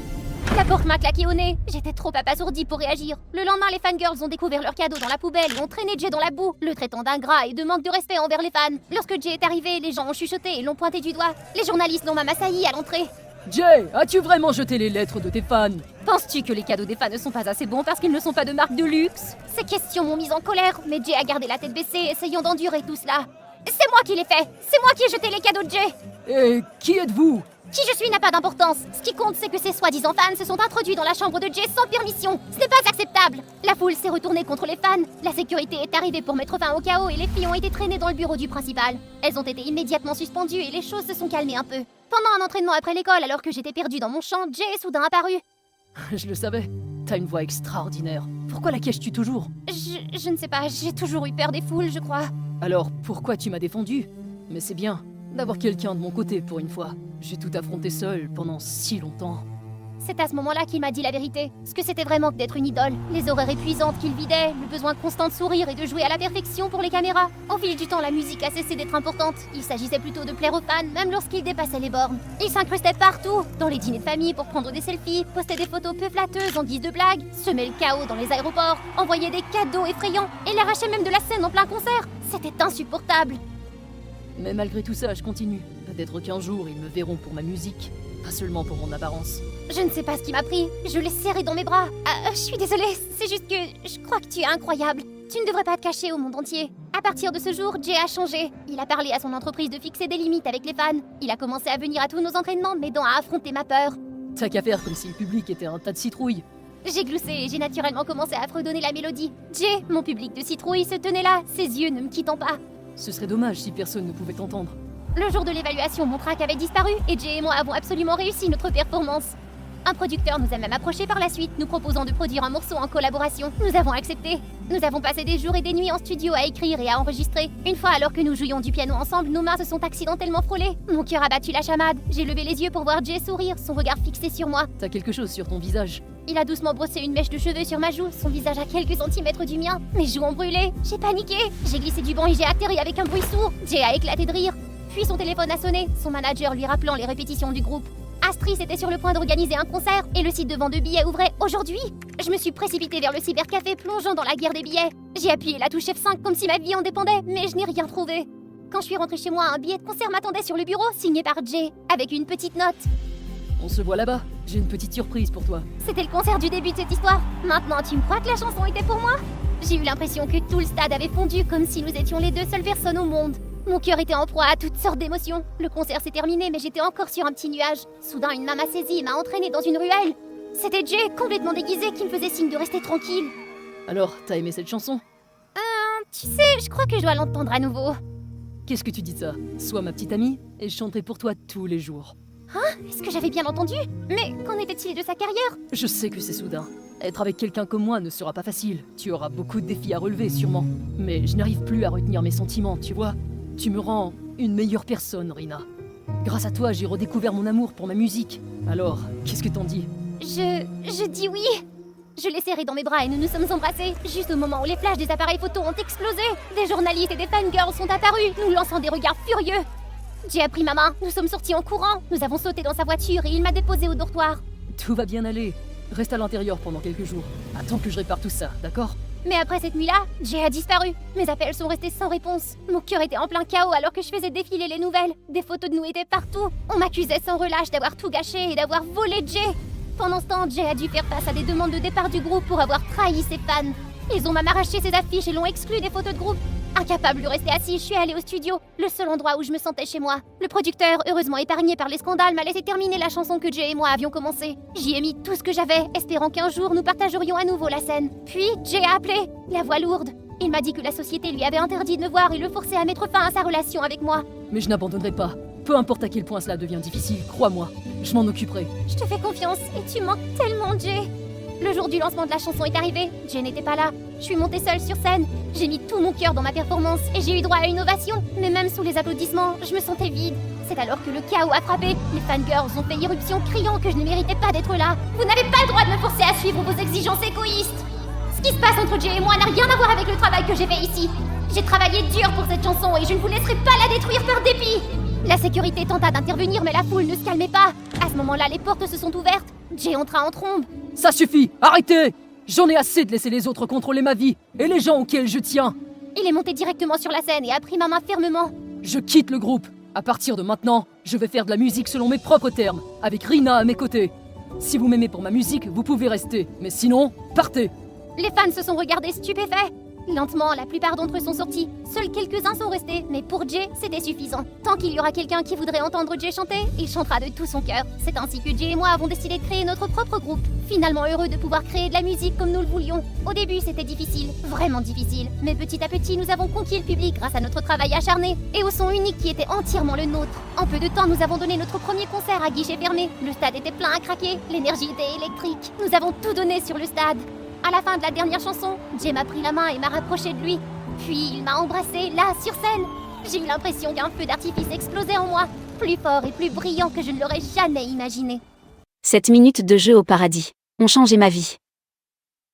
La porte m'a claqué au nez. J'étais trop abasourdie pour réagir. Le lendemain, les fangirls ont découvert leurs cadeaux dans la poubelle et ont traîné Jay dans la boue, le traitant d'ingrat et de manque de respect envers les fans. Lorsque Jay est arrivé, les gens ont chuchoté et l'ont pointé du doigt. Les journalistes l'ont même assailli à l'entrée. Jay, as-tu vraiment jeté les lettres de tes fans? Penses-tu que les cadeaux des fans ne sont pas assez bons parce qu'ils ne sont pas de marque de luxe? Ces questions m'ont mise en colère, mais Jay a gardé la tête baissée, essayant d'endurer tout cela. C'est moi qui l'ai fait. C'est moi qui ai jeté les cadeaux de Jay. Et qui êtes-vous? Qui je suis n'a pas d'importance. Ce qui compte, c'est que ces soi-disant fans se sont introduits dans la chambre de Jay sans permission. Ce n'est pas acceptable. La foule s'est retournée contre les fans. La sécurité est arrivée pour mettre fin au chaos et les filles ont été traînées dans le bureau du principal. Elles ont été immédiatement suspendues et les choses se sont calmées un peu. Pendant un entraînement après l'école, alors que j'étais perdue dans mon champ, Jay est soudain apparu. Je le savais. T'as une voix extraordinaire. Pourquoi la caches-tu toujours? Je ne sais pas, j'ai toujours eu peur des foules, je crois. Alors, pourquoi tu m'as défendu? Mais c'est bien d'avoir quelqu'un de mon côté pour une fois. J'ai tout affronté seul pendant si longtemps. C'est à ce moment-là qu'il m'a dit la vérité. Ce que c'était vraiment que d'être une idole. Les horaires épuisantes qu'il vidait, le besoin constant de sourire et de jouer à la perfection pour les caméras. Au fil du temps, la musique a cessé d'être importante. Il s'agissait plutôt de plaire aux fans, même lorsqu'il dépassait les bornes. Il s'incrustait partout, dans les dîners de famille pour prendre des selfies, postait des photos peu flatteuses en guise de blague, semait le chaos dans les aéroports, envoyait des cadeaux effrayants et l'arrachait même de la scène en plein concert. C'était insupportable. Mais malgré tout ça, je continue. Peut-être qu'un jour, ils me verront pour ma musique, pas seulement pour mon apparence. Je ne sais pas ce qui m'a pris. Je l'ai serré dans mes bras. Je suis désolée, c'est juste que je crois que tu es incroyable. Tu ne devrais pas te cacher au monde entier. À partir de ce jour, Jay a changé. Il a parlé à son entreprise de fixer des limites avec les fans. Il a commencé à venir à tous nos entraînements, m'aidant à affronter ma peur. T'as qu'à faire comme si le public était un tas de citrouilles. J'ai gloussé et j'ai naturellement commencé à fredonner la mélodie. Jay, mon public de citrouilles, se tenait là, ses yeux ne me quittant pas. Ce serait dommage si personne ne pouvait t'entendre. Le jour de l'évaluation, mon trac avait disparu et Jay et moi avons absolument réussi notre performance. Un producteur nous a même approchés par la suite, nous proposant de produire un morceau en collaboration. Nous avons accepté. Nous avons passé des jours et des nuits en studio à écrire et à enregistrer. Une fois, alors que nous jouions du piano ensemble, nos mains se sont accidentellement frôlées. Mon cœur a battu la chamade. J'ai levé les yeux pour voir Jay sourire, son regard fixé sur moi. T'as quelque chose sur ton visage. Il a doucement brossé une mèche de cheveux sur ma joue, son visage à quelques centimètres du mien. Mes joues ont brûlé. J'ai paniqué. J'ai glissé du banc et j'ai atterri avec un bruit sourd. Jay a éclaté de rire. Puis son téléphone a sonné, son manager lui rappelant les répétitions du groupe. Astris était sur le point d'organiser un concert et le site de vente de billets ouvrait aujourd'hui. Je me suis précipitée vers le cybercafé plongeant dans la guerre des billets. J'ai appuyé la touche F5 comme si ma vie en dépendait, mais je n'ai rien trouvé. Quand je suis rentrée chez moi, un billet de concert m'attendait sur le bureau, signé par Jay, avec une petite note. On se voit là-bas. J'ai une petite surprise pour toi. C'était le concert du début de cette histoire. Maintenant, tu me crois que la chanson était pour moi? J'ai eu l'impression que tout le stade avait fondu, comme si nous étions les deux seules personnes au monde. Mon cœur était en proie à toutes sortes d'émotions. Le concert s'est terminé, mais j'étais encore sur un petit nuage. Soudain, une main m'a saisie et m'a entraînée dans une ruelle. C'était Jay, complètement déguisé, qui me faisait signe de rester tranquille. Alors, t'as aimé cette chanson? Tu sais, je crois que je dois l'entendre à nouveau. Qu'est-ce que tu dis de ça? Sois ma petite amie et je chanterai pour toi tous les jours. Est-ce que j'avais bien entendu? Mais qu'en était-il de sa carrière? Je sais que c'est soudain. Être avec quelqu'un comme moi ne sera pas facile. Tu auras beaucoup de défis à relever, sûrement. Mais je n'arrive plus à retenir mes sentiments, tu vois. Tu me rends une meilleure personne, Rina. Grâce à toi, j'ai redécouvert mon amour pour ma musique. Alors, qu'est-ce que t'en dis? Je dis oui. Je l'ai serré dans mes bras et nous nous sommes embrassés, juste au moment où les flashs des appareils photo ont explosé. Des journalistes et des fangirls sont apparus, nous lançant des regards furieux. Jay a pris ma main, nous sommes sortis en courant, nous avons sauté dans sa voiture et il m'a déposé au dortoir. Tout va bien aller. Reste à l'intérieur pendant quelques jours. Attends que je répare tout ça, d'accord? Mais après cette nuit-là, Jay a disparu. Mes appels sont restés sans réponse. Mon cœur était en plein chaos alors que je faisais défiler les nouvelles. Des photos de nous étaient partout. On m'accusait sans relâche d'avoir tout gâché et d'avoir volé Jay. Pendant ce temps, Jay a dû faire face à des demandes de départ du groupe pour avoir trahi ses fans. Ils ont même arraché ses affiches et l'ont exclu des photos de groupe. Incapable de rester assis, je suis allée au studio, le seul endroit où je me sentais chez moi. Le producteur, heureusement épargné par les scandales, m'a laissé terminer la chanson que Jay et moi avions commencé. J'y ai mis tout ce que j'avais, espérant qu'un jour nous partagerions à nouveau la scène. Puis, Jay a appelé, la voix lourde. Il m'a dit que la société lui avait interdit de me voir et le forçait à mettre fin à sa relation avec moi. Mais je n'abandonnerai pas. Peu importe à quel point cela devient difficile, crois-moi. Je m'en occuperai. Je te fais confiance et tu manques tellement, Jay. Le jour du lancement de la chanson est arrivé, Jay n'était pas là. Je suis montée seule sur scène, j'ai mis tout mon cœur dans ma performance et j'ai eu droit à une ovation. Mais même sous les applaudissements, je me sentais vide. C'est alors que le chaos a frappé. Les fangirls ont fait irruption criant que je ne méritais pas d'être là. Vous n'avez pas le droit de me forcer à suivre vos exigences égoïstes. Ce qui se passe entre Jay et moi n'a rien à voir avec le travail que j'ai fait ici. J'ai travaillé dur pour cette chanson et je ne vous laisserai pas la détruire par dépit. La sécurité tenta d'intervenir mais la foule ne se calmait pas. À ce moment-là, les portes se sont ouvertes. Jay entra en trombe. Ça suffit, arrêtez! J'en ai assez de laisser les autres contrôler ma vie et les gens auxquels je tiens. Il est monté directement sur la scène et a pris ma main fermement. Je quitte le groupe. À partir de maintenant, je vais faire de la musique selon mes propres termes, avec Rina à mes côtés. Si vous m'aimez pour ma musique, vous pouvez rester, mais sinon, partez. Les fans se sont regardés stupéfaits. Lentement, la plupart d'entre eux sont sortis. Seuls quelques-uns sont restés, mais pour Jay, c'était suffisant. Tant qu'il y aura quelqu'un qui voudrait entendre Jay chanter, il chantera de tout son cœur. C'est ainsi que Jay et moi avons décidé de créer notre propre groupe. Finalement heureux de pouvoir créer de la musique comme nous le voulions. Au début, c'était difficile, vraiment difficile. Mais petit à petit, nous avons conquis le public grâce à notre travail acharné et au son unique qui était entièrement le nôtre. En peu de temps, nous avons donné notre premier concert à guichet fermé. Le stade était plein à craquer, l'énergie était électrique. Nous avons tout donné sur le stade. À la fin de la dernière chanson, Jay m'a pris la main et m'a rapproché de lui. Puis il m'a embrassée, là, sur scène. J'ai eu l'impression qu'un feu d'artifice explosait en moi, plus fort et plus brillant que je ne l'aurais jamais imaginé. 7 minutes de jeu au paradis ont changé ma vie.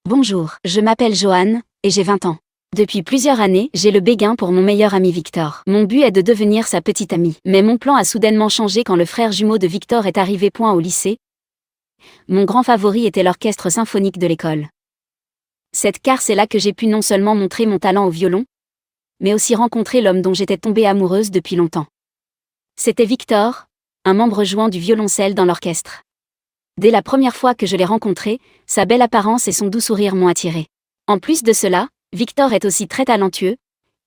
Bonjour, je m'appelle Joanne, et j'ai 20 ans. Depuis plusieurs années, j'ai le béguin pour mon meilleur ami Victor. Mon but est de devenir sa petite amie. Mais mon plan a soudainement changé quand le frère jumeau de Victor est arrivé au lycée. Mon grand favori était l'orchestre symphonique de l'école. Car c'est là que j'ai pu non seulement montrer mon talent au violon, mais aussi rencontrer l'homme dont j'étais tombée amoureuse depuis longtemps. C'était Victor, un membre jouant du violoncelle dans l'orchestre. Dès la première fois que je l'ai rencontré, sa belle apparence et son doux sourire m'ont attirée. En plus de cela, Victor est aussi très talentueux,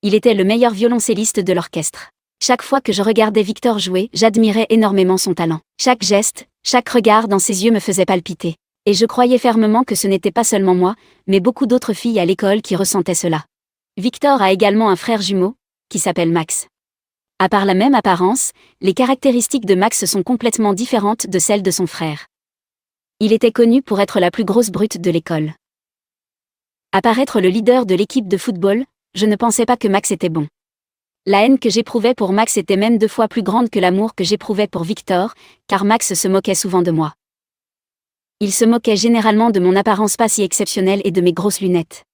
il était le meilleur violoncelliste de l'orchestre. Chaque fois que je regardais Victor jouer, j'admirais énormément son talent. Chaque geste, chaque regard dans ses yeux me faisait palpiter. Et je croyais fermement que ce n'était pas seulement moi, mais beaucoup d'autres filles à l'école qui ressentaient cela. Victor a également un frère jumeau, qui s'appelle Max. À part la même apparence, les caractéristiques de Max sont complètement différentes de celles de son frère. Il était connu pour être la plus grosse brute de l'école. À part être le leader de l'équipe de football, je ne pensais pas que Max était bon. La haine que j'éprouvais pour Max était même 2 fois plus grande que l'amour que j'éprouvais pour Victor, car Max se moquait souvent de moi. Il se moquait généralement de mon apparence pas si exceptionnelle et de mes grosses lunettes.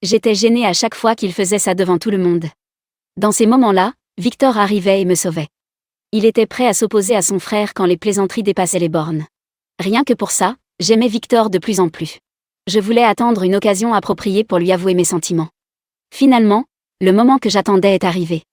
J'étais gênée à chaque fois qu'il faisait ça devant tout le monde. Dans ces moments-là, Victor arrivait et me sauvait. Il était prêt à s'opposer à son frère quand les plaisanteries dépassaient les bornes. Rien que pour ça, j'aimais Victor de plus en plus. Je voulais attendre une occasion appropriée pour lui avouer mes sentiments. Finalement, le moment que j'attendais est arrivé.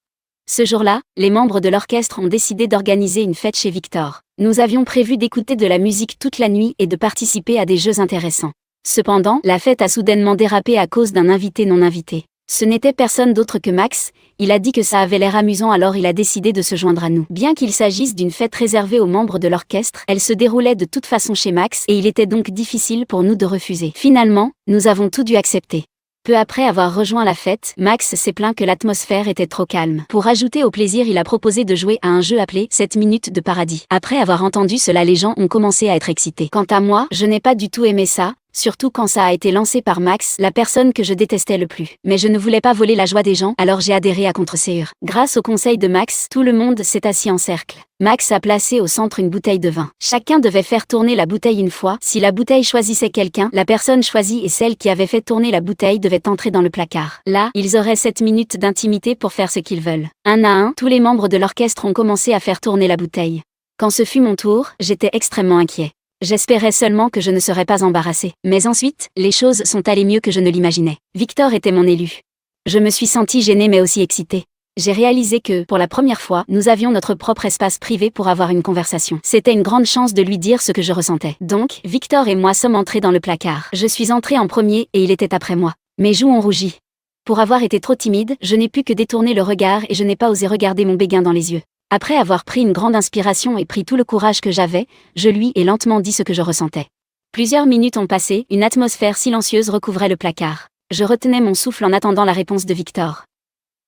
Ce jour-là, les membres de l'orchestre ont décidé d'organiser une fête chez Victor. Nous avions prévu d'écouter de la musique toute la nuit et de participer à des jeux intéressants. Cependant, la fête a soudainement dérapé à cause d'un invité non invité. Ce n'était personne d'autre que Max, il a dit que ça avait l'air amusant alors il a décidé de se joindre à nous. Bien qu'il s'agisse d'une fête réservée aux membres de l'orchestre, elle se déroulait de toute façon chez Max et il était donc difficile pour nous de refuser. Finalement, nous avons tout dû accepter. Peu après avoir rejoint la fête, Max s'est plaint que l'atmosphère était trop calme. Pour ajouter au plaisir, il a proposé de jouer à un jeu appelé 7 minutes de paradis. Après avoir entendu cela, les gens ont commencé à être excités. Quant à moi, je n'ai pas du tout aimé ça, surtout quand ça a été lancé par Max, la personne que je détestais le plus. Mais je ne voulais pas voler la joie des gens, alors j'ai adhéré à Contreséur. Grâce au conseil de Max, tout le monde s'est assis en cercle. Max a placé au centre une bouteille de vin. Chacun devait faire tourner la bouteille une fois. Si la bouteille choisissait quelqu'un, la personne choisie et celle qui avait fait tourner la bouteille devaient entrer dans le placard. Là, ils auraient 7 minutes d'intimité pour faire ce qu'ils veulent. Un à un, tous les membres de l'orchestre ont commencé à faire tourner la bouteille. Quand ce fut mon tour, j'étais extrêmement inquiet. J'espérais seulement que je ne serais pas embarrassée. Mais ensuite, les choses sont allées mieux que je ne l'imaginais. Victor était mon élu. Je me suis sentie gênée mais aussi excitée. J'ai réalisé que, pour la première fois, nous avions notre propre espace privé pour avoir une conversation. C'était une grande chance de lui dire ce que je ressentais. Donc, Victor et moi sommes entrés dans le placard. Je suis entrée en premier et il était après moi. Mes joues ont rougi. Pour avoir été trop timide, je n'ai pu que détourner le regard et je n'ai pas osé regarder mon béguin dans les yeux. Après avoir pris une grande inspiration et pris tout le courage que j'avais, je lui ai lentement dit ce que je ressentais. Plusieurs minutes ont passé, une atmosphère silencieuse recouvrait le placard. Je retenais mon souffle en attendant la réponse de Victor.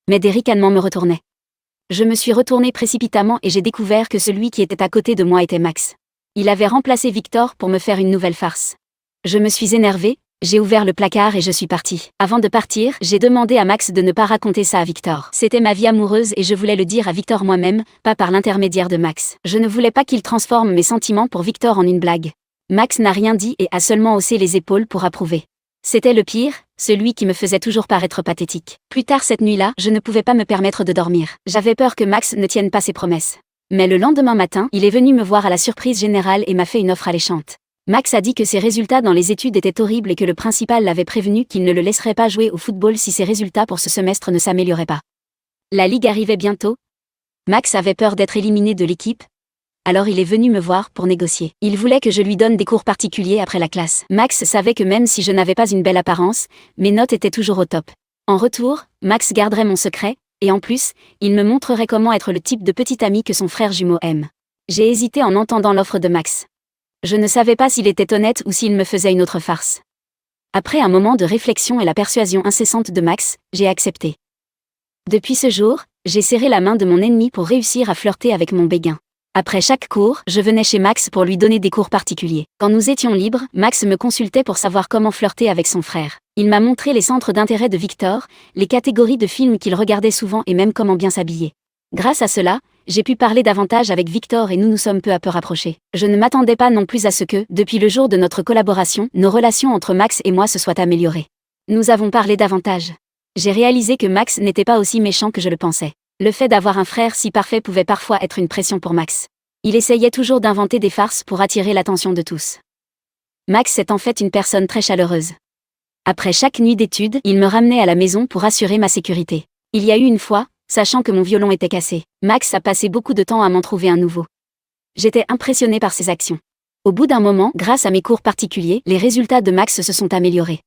Mais des ricanements me retournaient. Je me suis retournée précipitamment et j'ai découvert que celui qui était à côté de moi était Max. Il avait remplacé Victor pour me faire une nouvelle farce. Je me suis énervée, j'ai ouvert le placard et je suis partie. Avant de partir, j'ai demandé à Max de ne pas raconter ça à Victor. C'était ma vie amoureuse et je voulais le dire à Victor moi-même, pas par l'intermédiaire de Max. Je ne voulais pas qu'il transforme mes sentiments pour Victor en une blague. Max n'a rien dit et a seulement haussé les épaules pour approuver. C'était le pire, celui qui me faisait toujours paraître pathétique. Plus tard cette nuit-là, je ne pouvais pas me permettre de dormir. J'avais peur que Max ne tienne pas ses promesses. Mais le lendemain matin, il est venu me voir à la surprise générale et m'a fait une offre alléchante. Max a dit que ses résultats dans les études étaient horribles et que le principal l'avait prévenu qu'il ne le laisserait pas jouer au football si ses résultats pour ce semestre ne s'amélioraient pas. La ligue arrivait bientôt. Max avait peur d'être éliminé de l'équipe. Alors il est venu me voir pour négocier. Il voulait que je lui donne des cours particuliers après la classe. Max savait que même si je n'avais pas une belle apparence, mes notes étaient toujours au top. En retour, Max garderait mon secret, et en plus, il me montrerait comment être le type de petit ami que son frère jumeau aime. J'ai hésité en entendant l'offre de Max. Je ne savais pas s'il était honnête ou s'il me faisait une autre farce. Après un moment de réflexion et la persuasion incessante de Max, j'ai accepté. Depuis ce jour, j'ai serré la main de mon ennemi pour réussir à flirter avec mon béguin. Après chaque cours, je venais chez Max pour lui donner des cours particuliers. Quand nous étions libres, Max me consultait pour savoir comment flirter avec son frère. Il m'a montré les centres d'intérêt de Victor, les catégories de films qu'il regardait souvent et même comment bien s'habiller. Grâce à cela, j'ai pu parler davantage avec Victor et nous nous sommes peu à peu rapprochés. Je ne m'attendais pas non plus à ce que, depuis le jour de notre collaboration, nos relations entre Max et moi se soient améliorées. Nous avons parlé davantage. J'ai réalisé que Max n'était pas aussi méchant que je le pensais. Le fait d'avoir un frère si parfait pouvait parfois être une pression pour Max. Il essayait toujours d'inventer des farces pour attirer l'attention de tous. Max est en fait une personne très chaleureuse. Après chaque nuit d'études, il me ramenait à la maison pour assurer ma sécurité. Il y a eu une fois, sachant que mon violon était cassé, Max a passé beaucoup de temps à m'en trouver un nouveau. J'étais impressionnée par ses actions. Au bout d'un moment, grâce à mes cours particuliers, les résultats de Max se sont améliorés.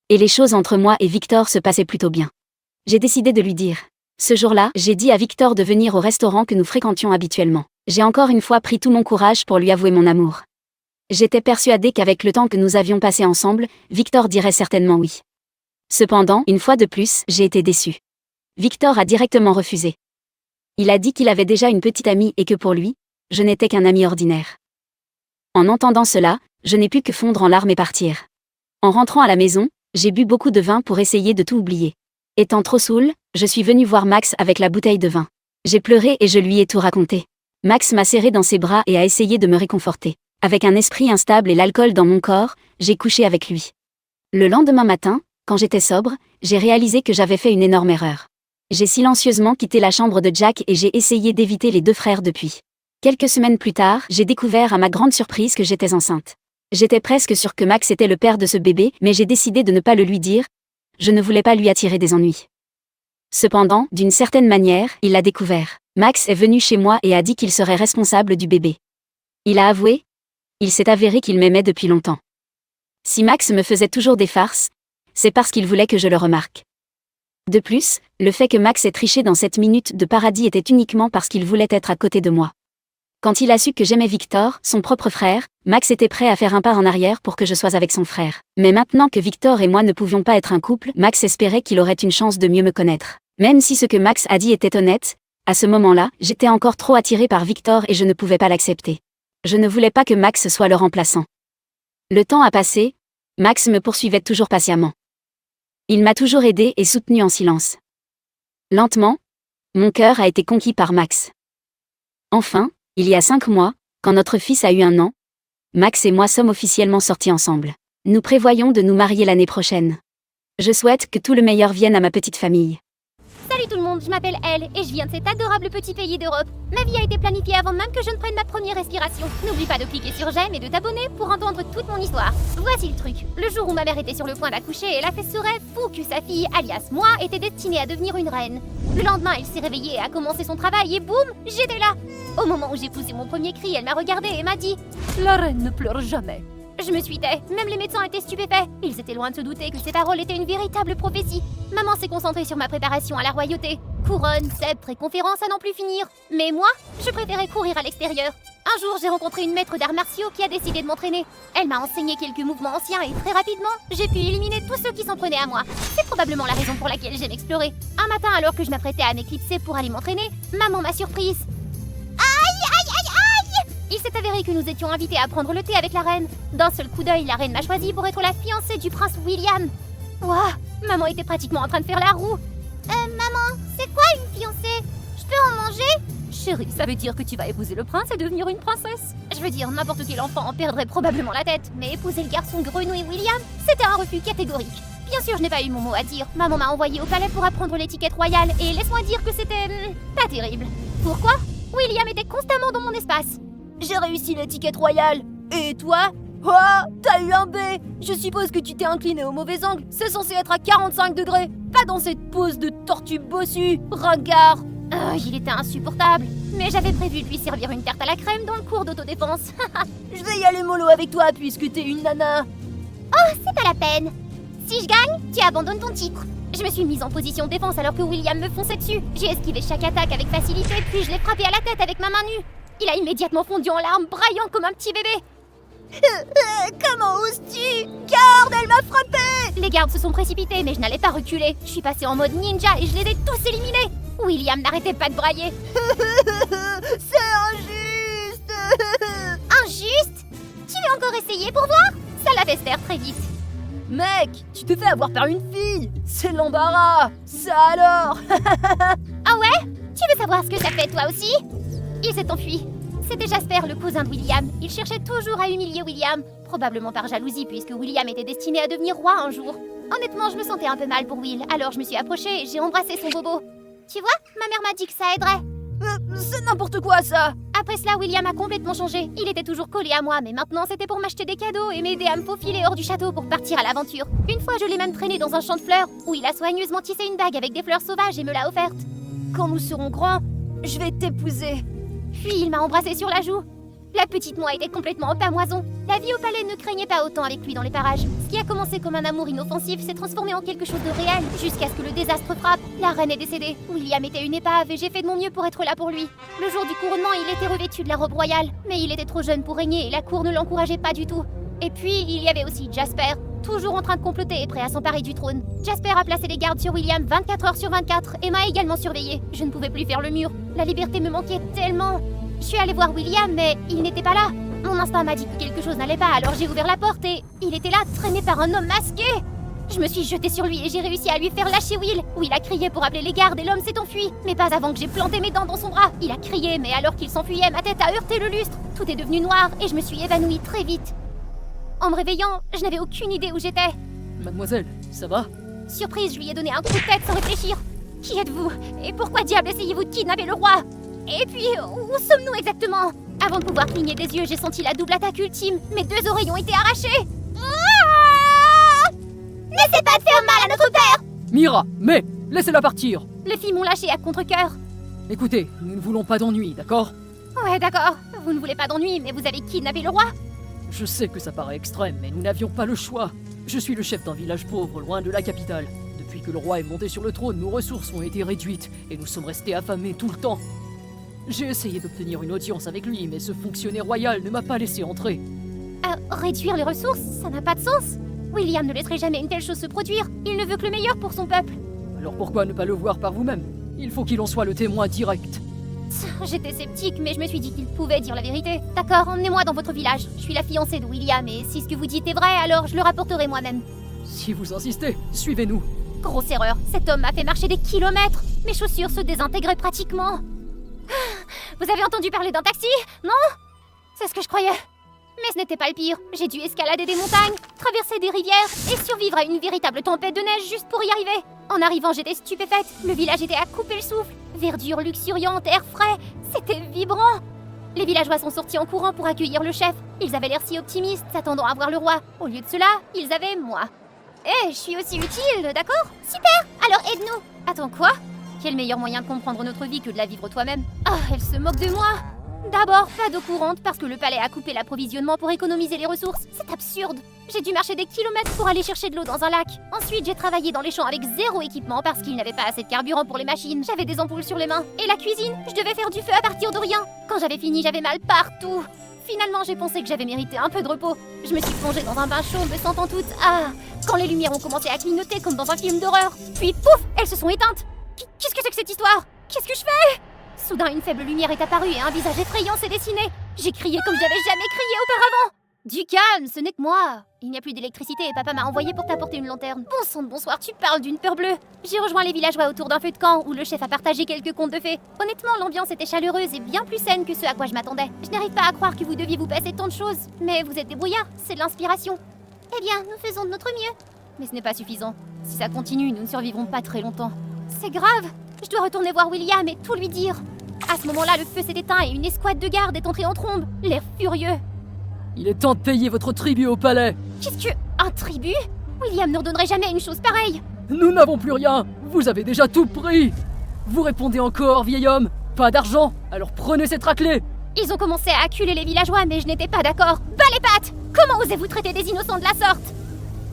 Et les choses entre moi et Victor se passaient plutôt bien. J'ai décidé de lui dire. Ce jour-là, j'ai dit à Victor de venir au restaurant que nous fréquentions habituellement. J'ai encore une fois pris tout mon courage pour lui avouer mon amour. J'étais persuadée qu'avec le temps que nous avions passé ensemble, Victor dirait certainement oui. Cependant, une fois de plus, j'ai été déçue. Victor a directement refusé. Il a dit qu'il avait déjà une petite amie et que pour lui, je n'étais qu'un ami ordinaire. En entendant cela, je n'ai pu que fondre en larmes et partir. En rentrant à la maison, j'ai bu beaucoup de vin pour essayer de tout oublier. Étant trop saoule, je suis venue voir Max avec la bouteille de vin. J'ai pleuré et je lui ai tout raconté. Max m'a serré dans ses bras et a essayé de me réconforter. Avec un esprit instable et l'alcool dans mon corps, j'ai couché avec lui. Le lendemain matin, quand j'étais sobre, j'ai réalisé que j'avais fait une énorme erreur. J'ai silencieusement quitté la chambre de Jack et j'ai essayé d'éviter les deux frères depuis. Quelques semaines plus tard, j'ai découvert à ma grande surprise que j'étais enceinte. J'étais presque sûre que Max était le père de ce bébé, mais j'ai décidé de ne pas le lui dire. Je ne voulais pas lui attirer des ennuis. Cependant, d'une certaine manière, il l'a découvert. Max est venu chez moi et a dit qu'il serait responsable du bébé. Il a avoué. Il s'est avéré qu'il m'aimait depuis longtemps. Si Max me faisait toujours des farces, c'est parce qu'il voulait que je le remarque. De plus, le fait que Max ait triché dans cette minute de paradis était uniquement parce qu'il voulait être à côté de moi. Quand il a su que j'aimais Victor, son propre frère, Max était prêt à faire un pas en arrière pour que je sois avec son frère. Mais maintenant que Victor et moi ne pouvions pas être un couple, Max espérait qu'il aurait une chance de mieux me connaître. Même si ce que Max a dit était honnête, à ce moment-là, j'étais encore trop attirée par Victor et je ne pouvais pas l'accepter. Je ne voulais pas que Max soit le remplaçant. Le temps a passé, Max me poursuivait toujours patiemment. Il m'a toujours aidée et soutenue en silence. Lentement, mon cœur a été conquis par Max. Enfin, il y a 5 mois, quand notre fils a eu 1 an, Max et moi sommes officiellement sortis ensemble. Nous prévoyons de nous marier l'année prochaine. Je souhaite que tout le meilleur vienne à ma petite famille. Salut Salut tout le monde, je m'appelle Elle et je viens de cet adorable petit pays d'Europe. Ma vie a été planifiée avant même que je ne prenne ma première respiration. N'oublie pas de cliquer sur j'aime et de t'abonner pour entendre toute mon histoire. Voici le truc. Le jour où ma mère était sur le point d'accoucher, elle a fait ce rêve fou que sa fille, alias moi, était destinée à devenir une reine. Le lendemain, elle s'est réveillée et a commencé son travail et boum, j'étais là. Au moment où j'ai poussé mon premier cri, elle m'a regardée et m'a dit « La reine ne pleure jamais ». Je me suis tait. Même les médecins étaient stupéfaits. Ils étaient loin de se douter que ces paroles étaient une véritable prophétie. Maman s'est concentrée sur ma préparation à la royauté. Couronne, sceptre et conférences à n'en plus finir. Mais moi, je préférais courir à l'extérieur. Un jour, j'ai rencontré une maître d'arts martiaux qui a décidé de m'entraîner. Elle m'a enseigné quelques mouvements anciens et très rapidement, j'ai pu éliminer tous ceux qui s'en prenaient à moi. C'est probablement la raison pour laquelle j'aime explorer. Un matin, alors que je m'apprêtais à m'éclipser pour aller m'entraîner, maman m'a surprise. Il s'est avéré que nous étions invités à prendre le thé avec la reine. D'un seul coup d'œil, la reine m'a choisie pour être la fiancée du prince William. Wouah, maman était pratiquement en train de faire la roue. Maman, c'est quoi une fiancée? Je peux en manger? Chérie, ça veut dire que tu vas épouser le prince et devenir une princesse. Je veux dire, n'importe quel enfant en perdrait probablement la tête. Mais épouser le garçon grenouille William, c'était un refus catégorique. Bien sûr, je n'ai pas eu mon mot à dire. Maman m'a envoyée au palais pour apprendre l'étiquette royale et laisse-moi dire que c'était... pas terrible. Pourquoi? William était constamment dans mon espace. J'ai réussi l'étiquette royale. Et toi? Oh, t'as eu un B. Je suppose que tu t'es incliné au mauvais angle. C'est censé être à 45 degrés. Pas dans cette pose de tortue bossue. Ringard. Il était insupportable. Mais j'avais prévu de lui servir une tarte à la crème dans le cours d'autodéfense. Je vais y aller mollo avec toi puisque t'es une nana. Oh, c'est pas la peine. Si je gagne, tu abandonnes ton titre. Je me suis mise en position de défense alors que William me fonçait dessus. J'ai esquivé chaque attaque avec facilité, puis je l'ai frappé à la tête avec ma main nue. Il a immédiatement fondu en larmes, braillant comme un petit bébé. Comment oses-tu? Garde, elle m'a frappé! Les gardes se sont précipités, mais je n'allais pas reculer. Je suis passée en mode ninja et je les ai tous éliminés. William n'arrêtait pas de brailler. C'est injuste! Injuste? Tu veux encore essayer pour voir? Ça l'a fait se taire très vite. Mec, tu t'es fait avoir par une fille! C'est l'embarras! Ça alors! Ah ouais? Tu veux savoir ce que ça fait toi aussi? Il s'est enfui. C'était Jasper, le cousin de William. Il cherchait toujours à humilier William, probablement par jalousie puisque William était destiné à devenir roi un jour. Honnêtement, je me sentais un peu mal pour Will, alors je me suis approchée et j'ai embrassé son bobo. Tu vois, ma mère m'a dit que ça aiderait. C'est n'importe quoi ça! Après cela, William a complètement changé. Il était toujours collé à moi, mais maintenant c'était pour m'acheter des cadeaux et m'aider à me faufiler hors du château pour partir à l'aventure. Une fois, je l'ai même traîné dans un champ de fleurs, où il a soigneusement tissé une bague avec des fleurs sauvages et me l'a offerte. Quand nous serons grands, je vais t'épouser. Puis il m'a embrassé sur la joue. La petite moi était complètement en pamoison. La vie au palais ne craignait pas autant avec lui dans les parages. Ce qui a commencé comme un amour inoffensif s'est transformé en quelque chose de réel, jusqu'à ce que le désastre frappe. La reine est décédée. William était une épave et j'ai fait de mon mieux pour être là pour lui. Le jour du couronnement, il était revêtu de la robe royale, mais il était trop jeune pour régner et la cour ne l'encourageait pas du tout. Et puis, il y avait aussi Jasper, toujours en train de comploter et prêt à s'emparer du trône. Jasper a placé les gardes sur William 24 heures sur 24 et m'a également surveillé. Je ne pouvais plus faire le mur. La liberté me manquait tellement. Je suis allée voir William, mais il n'était pas là. Mon instinct m'a dit que quelque chose n'allait pas, alors j'ai ouvert la porte et il était là, traîné par un homme masqué. Je me suis jetée sur lui et j'ai réussi à lui faire lâcher Will. Will a crié pour appeler les gardes et l'homme s'est enfui. Mais pas avant que j'ai planté mes dents dans son bras. Il a crié, mais alors qu'il s'enfuyait, ma tête a heurté le lustre. Tout est devenu noir et je me suis évanouie très vite. En me réveillant, je n'avais aucune idée où j'étais. Mademoiselle, ça va? Surprise, je lui ai donné un coup de tête sans réfléchir. Qui êtes-vous? Et pourquoi diable essayez-vous de kidnapper le roi? Et puis, où sommes-nous exactement? Avant de pouvoir cligner des yeux, j'ai senti la double attaque ultime. Mes 2 oreilles ont été arrachées. N'essaie pas de faire mal à notre père! Mira, mais laissez-la partir! Les filles m'ont lâché à contre-cœur. Écoutez, nous ne voulons pas d'ennui, d'accord? Ouais, d'accord. Vous ne voulez pas d'ennui, mais vous avez kidnappé le roi? Je sais que ça paraît extrême, mais nous n'avions pas le choix. Je suis le chef d'un village pauvre, loin de la capitale. Depuis que le roi est monté sur le trône, nos ressources ont été réduites, et nous sommes restés affamés tout le temps. J'ai essayé d'obtenir une audience avec lui, mais ce fonctionnaire royal ne m'a pas laissé entrer. Réduire les ressources, ça n'a pas de sens. William ne laisserait jamais une telle chose se produire. Il ne veut que le meilleur pour son peuple. Alors pourquoi ne pas le voir par vous-même? Il faut qu'il en soit le témoin direct. J'étais sceptique, mais je me suis dit qu'il pouvait dire la vérité. D'accord, emmenez-moi dans votre village. Je suis la fiancée de William, et si ce que vous dites est vrai, alors je le rapporterai moi-même. Si vous insistez, suivez-nous. Grosse erreur, cet homme m'a fait marcher des kilomètres. Mes chaussures se désintégraient pratiquement. Vous avez entendu parler d'un taxi? Non? C'est ce que je croyais. Mais ce n'était pas le pire. J'ai dû escalader des montagnes, traverser des rivières et survivre à une véritable tempête de neige juste pour y arriver. En arrivant, j'étais stupéfaite. Le village était à couper le souffle. Verdure luxuriante, air frais. C'était vibrant. Les villageois sont sortis en courant pour accueillir le chef. Ils avaient l'air si optimistes, s'attendant à voir le roi. Au lieu de cela, ils avaient moi. Je suis aussi utile, d'accord? Super! Alors aide-nous! Attends, quoi? Quel meilleur moyen de comprendre notre vie que de la vivre toi-même? Ah, elle se moque de moi! D'abord, pas d'eau courante parce que le palais a coupé l'approvisionnement pour économiser les ressources. C'est absurde! J'ai dû marcher des kilomètres pour aller chercher de l'eau dans un lac. Ensuite, j'ai travaillé dans les champs avec 0 équipement parce qu'il n'avait pas assez de carburant pour les machines. J'avais des ampoules sur les mains. Et la cuisine, je devais faire du feu à partir de rien. Quand j'avais fini, j'avais mal partout. Finalement, j'ai pensé que j'avais mérité un peu de repos. Je me suis plongée dans un bain chaud, me sentant toute... Quand les lumières ont commencé à clignoter comme dans un film d'horreur. Puis pouf, elles se sont éteintes. Qu'est-ce que c'est que cette histoire? Qu'est-ce que je fais? Soudain, une faible lumière est apparue et un visage effrayant s'est dessiné. J'ai crié comme j'avais jamais crié auparavant. Du calme, ce n'est que moi. Il n'y a plus d'électricité et papa m'a envoyé pour t'apporter une lanterne. Bon sang de bonsoir, tu parles d'une peur bleue. J'ai rejoint les villageois autour d'un feu de camp où le chef a partagé quelques contes de fées. Honnêtement, l'ambiance était chaleureuse et bien plus saine que ce à quoi je m'attendais. Je n'arrive pas à croire que vous deviez vous passer tant de choses. Mais vous êtes débrouillard, c'est de l'inspiration. Eh bien, nous faisons de notre mieux. Mais ce n'est pas suffisant. Si ça continue, nous ne survivrons pas très longtemps. C'est grave. Je dois retourner voir William et tout lui dire. À ce moment-là, le feu s'est éteint et une escouade de gardes est entrée en trombe, l'air furieux. Il est temps de payer votre tribut au palais. Qu'est-ce que... Un tribut? William ne redonnerait jamais une chose pareille. Nous n'avons plus rien. Vous avez déjà tout pris. Vous répondez encore, vieil homme. Pas d'argent, alors prenez cette raclée. Ils ont commencé à acculer les villageois, mais je n'étais pas d'accord. Bas les pattes! Comment osez-vous traiter des innocents de la sorte?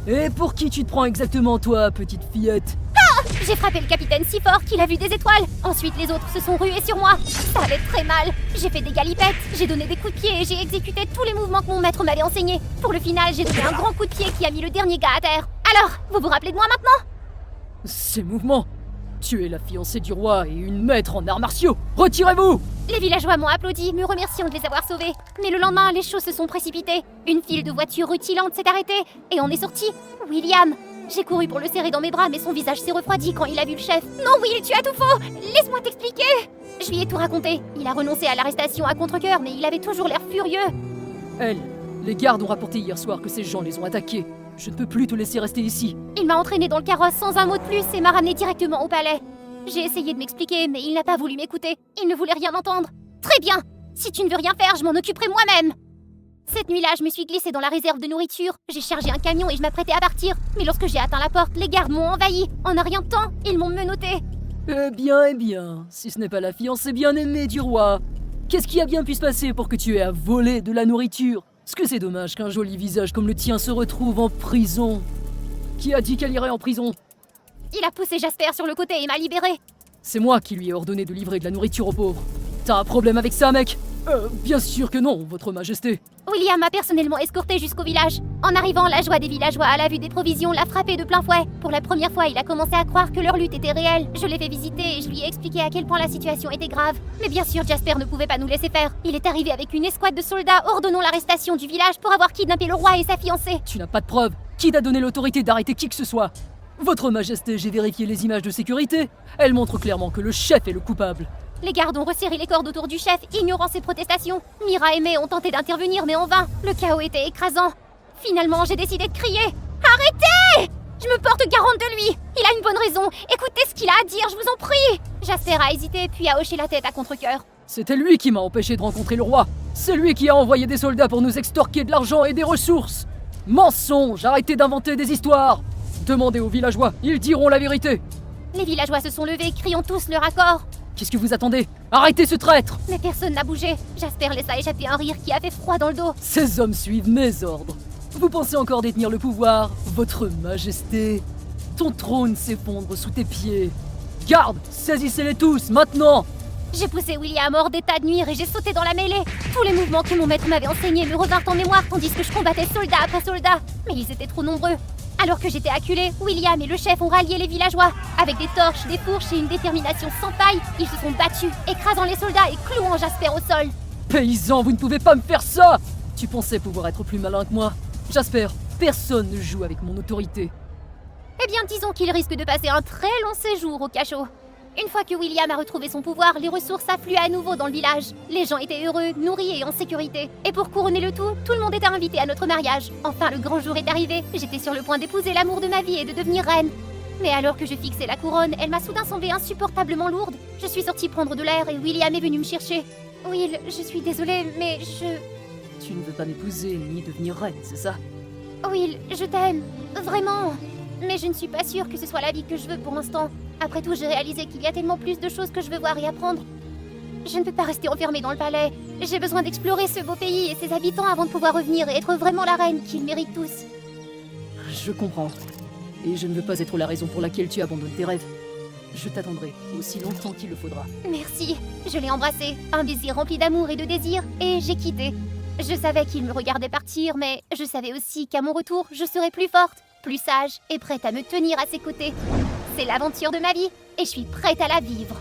Et pour qui tu te prends exactement, toi, petite fillette? J'ai frappé le capitaine si fort qu'il a vu des étoiles. Ensuite, les autres se sont rués sur moi. Ça allait très mal. J'ai fait des galipettes, j'ai donné des coups de pied et j'ai exécuté tous les mouvements que mon maître m'avait enseignés. Pour le final, j'ai donné un grand coup de pied qui a mis le dernier gars à terre. Alors, vous vous rappelez de moi maintenant? Ces mouvements. Tu es la fiancée du roi et une maître en arts martiaux. Retirez-vous! Les villageois m'ont applaudi, me remerciant de les avoir sauvés. Mais le lendemain, les choses se sont précipitées. Une file de voitures rutilantes s'est arrêtée et en est sorti William. J'ai couru pour le serrer dans mes bras, mais son visage s'est refroidi quand il a vu le chef. Non, Will, tu as tout faux! Laisse-moi t'expliquer! Je lui ai tout raconté. Il a renoncé à l'arrestation à contre-cœur, mais il avait toujours l'air furieux. Les gardes ont rapporté hier soir que ces gens les ont attaqués. Je ne peux plus te laisser rester ici. Il m'a entraîné dans le carrosse sans un mot de plus et m'a ramené directement au palais. J'ai essayé de m'expliquer, mais il n'a pas voulu m'écouter. Il ne voulait rien entendre. Très bien! Si tu ne veux rien faire, je m'en occuperai moi-même! Cette nuit-là, je me suis glissée dans la réserve de nourriture. J'ai chargé un camion et je m'apprêtais à partir. Mais lorsque j'ai atteint la porte, les gardes m'ont envahi. En un rien de temps, ils m'ont menotté. Eh bien, si ce n'est pas la fiancée bien-aimée du roi. Qu'est-ce qui a bien pu se passer pour que tu aies à voler de la nourriture? Est-ce que c'est dommage qu'un joli visage comme le tien se retrouve en prison? Qui a dit qu'elle irait en prison? Il a poussé Jasper sur le côté et m'a libérée. C'est moi qui lui ai ordonné de livrer de la nourriture aux pauvres. T'as un problème avec ça, mec? Bien sûr que non, votre majesté. William m'a personnellement escorté jusqu'au village. En arrivant, la joie des villageois à la vue des provisions l'a frappé de plein fouet. Pour la première fois, il a commencé à croire que leur lutte était réelle. Je l'ai fait visiter et je lui ai expliqué à quel point la situation était grave. Mais bien sûr, Jasper ne pouvait pas nous laisser faire. Il est arrivé avec une escouade de soldats ordonnant l'arrestation du village pour avoir kidnappé le roi et sa fiancée. Tu n'as pas de preuves. Qui t'a donné l'autorité d'arrêter qui que ce soit? Votre majesté, j'ai vérifié les images de sécurité. Elles montrent clairement que le chef est le coupable. Les gardes ont resserré les cordes autour du chef, ignorant ses protestations. Mira et May ont tenté d'intervenir, mais en vain. Le chaos était écrasant. Finalement, j'ai décidé de crier. Arrêtez! Je me porte garante de lui. Il a une bonne raison. Écoutez ce qu'il a à dire, je vous en prie. Jasper a hésité, puis a hoché la tête à contre-cœur. C'était lui qui m'a empêché de rencontrer le roi. C'est lui qui a envoyé des soldats pour nous extorquer de l'argent et des ressources. Mensonge! Arrêtez d'inventer des histoires. Demandez aux villageois, ils diront la vérité. Les villageois se sont levés, criant tous leur accord. Qu'est-ce que vous attendez? Arrêtez ce traître! Mais personne n'a bougé. Jasper laissa échapper un rire qui a fait froid dans le dos. Ces hommes suivent mes ordres. Vous pensez encore détenir le pouvoir, votre majesté? Ton trône s'effondre sous tes pieds. Garde, saisissez-les tous, maintenant! J'ai poussé William hors d'état de nuire et j'ai sauté dans la mêlée. Tous les mouvements que mon maître m'avait enseignés me revinrent en mémoire tandis que je combattais soldat après soldat. Mais ils étaient trop nombreux. Alors que j'étais acculée, William et le chef ont rallié les villageois. Avec des torches, des fourches et une détermination sans faille, ils se sont battus, écrasant les soldats et clouant Jasper au sol. Paysan, vous ne pouvez pas me faire ça! Tu pensais pouvoir être plus malin que moi? Jasper, personne ne joue avec mon autorité. Eh bien, disons qu'il risque de passer un très long séjour au cachot. Une fois que William a retrouvé son pouvoir, les ressources affluaient à nouveau dans le village. Les gens étaient heureux, nourris et en sécurité. Et pour couronner le tout le monde était invité à notre mariage. Enfin, le grand jour est arrivé. J'étais sur le point d'épouser l'amour de ma vie et de devenir reine. Mais alors que je fixais la couronne, elle m'a soudain semblé insupportablement lourde. Je suis sortie prendre de l'air et William est venu me chercher. Will, je suis désolée, mais Tu ne veux pas m'épouser ni devenir reine, c'est ça? Will, je t'aime. Vraiment. Mais je ne suis pas sûre que ce soit la vie que je veux pour l'instant. Après tout, j'ai réalisé qu'il y a tellement plus de choses que je veux voir et apprendre. Je ne peux pas rester enfermée dans le palais. J'ai besoin d'explorer ce beau pays et ses habitants avant de pouvoir revenir et être vraiment la reine qu'ils méritent tous. Je comprends. Et je ne veux pas être la raison pour laquelle tu abandonnes tes rêves. Je t'attendrai aussi longtemps qu'il le faudra. Merci. Je l'ai embrassé, un baiser rempli d'amour et de désir, et j'ai quitté. Je savais qu'il me regardait partir, mais je savais aussi qu'à mon retour, je serais plus forte, plus sage et prête à me tenir à ses côtés. C'est l'aventure de ma vie, et je suis prête à la vivre.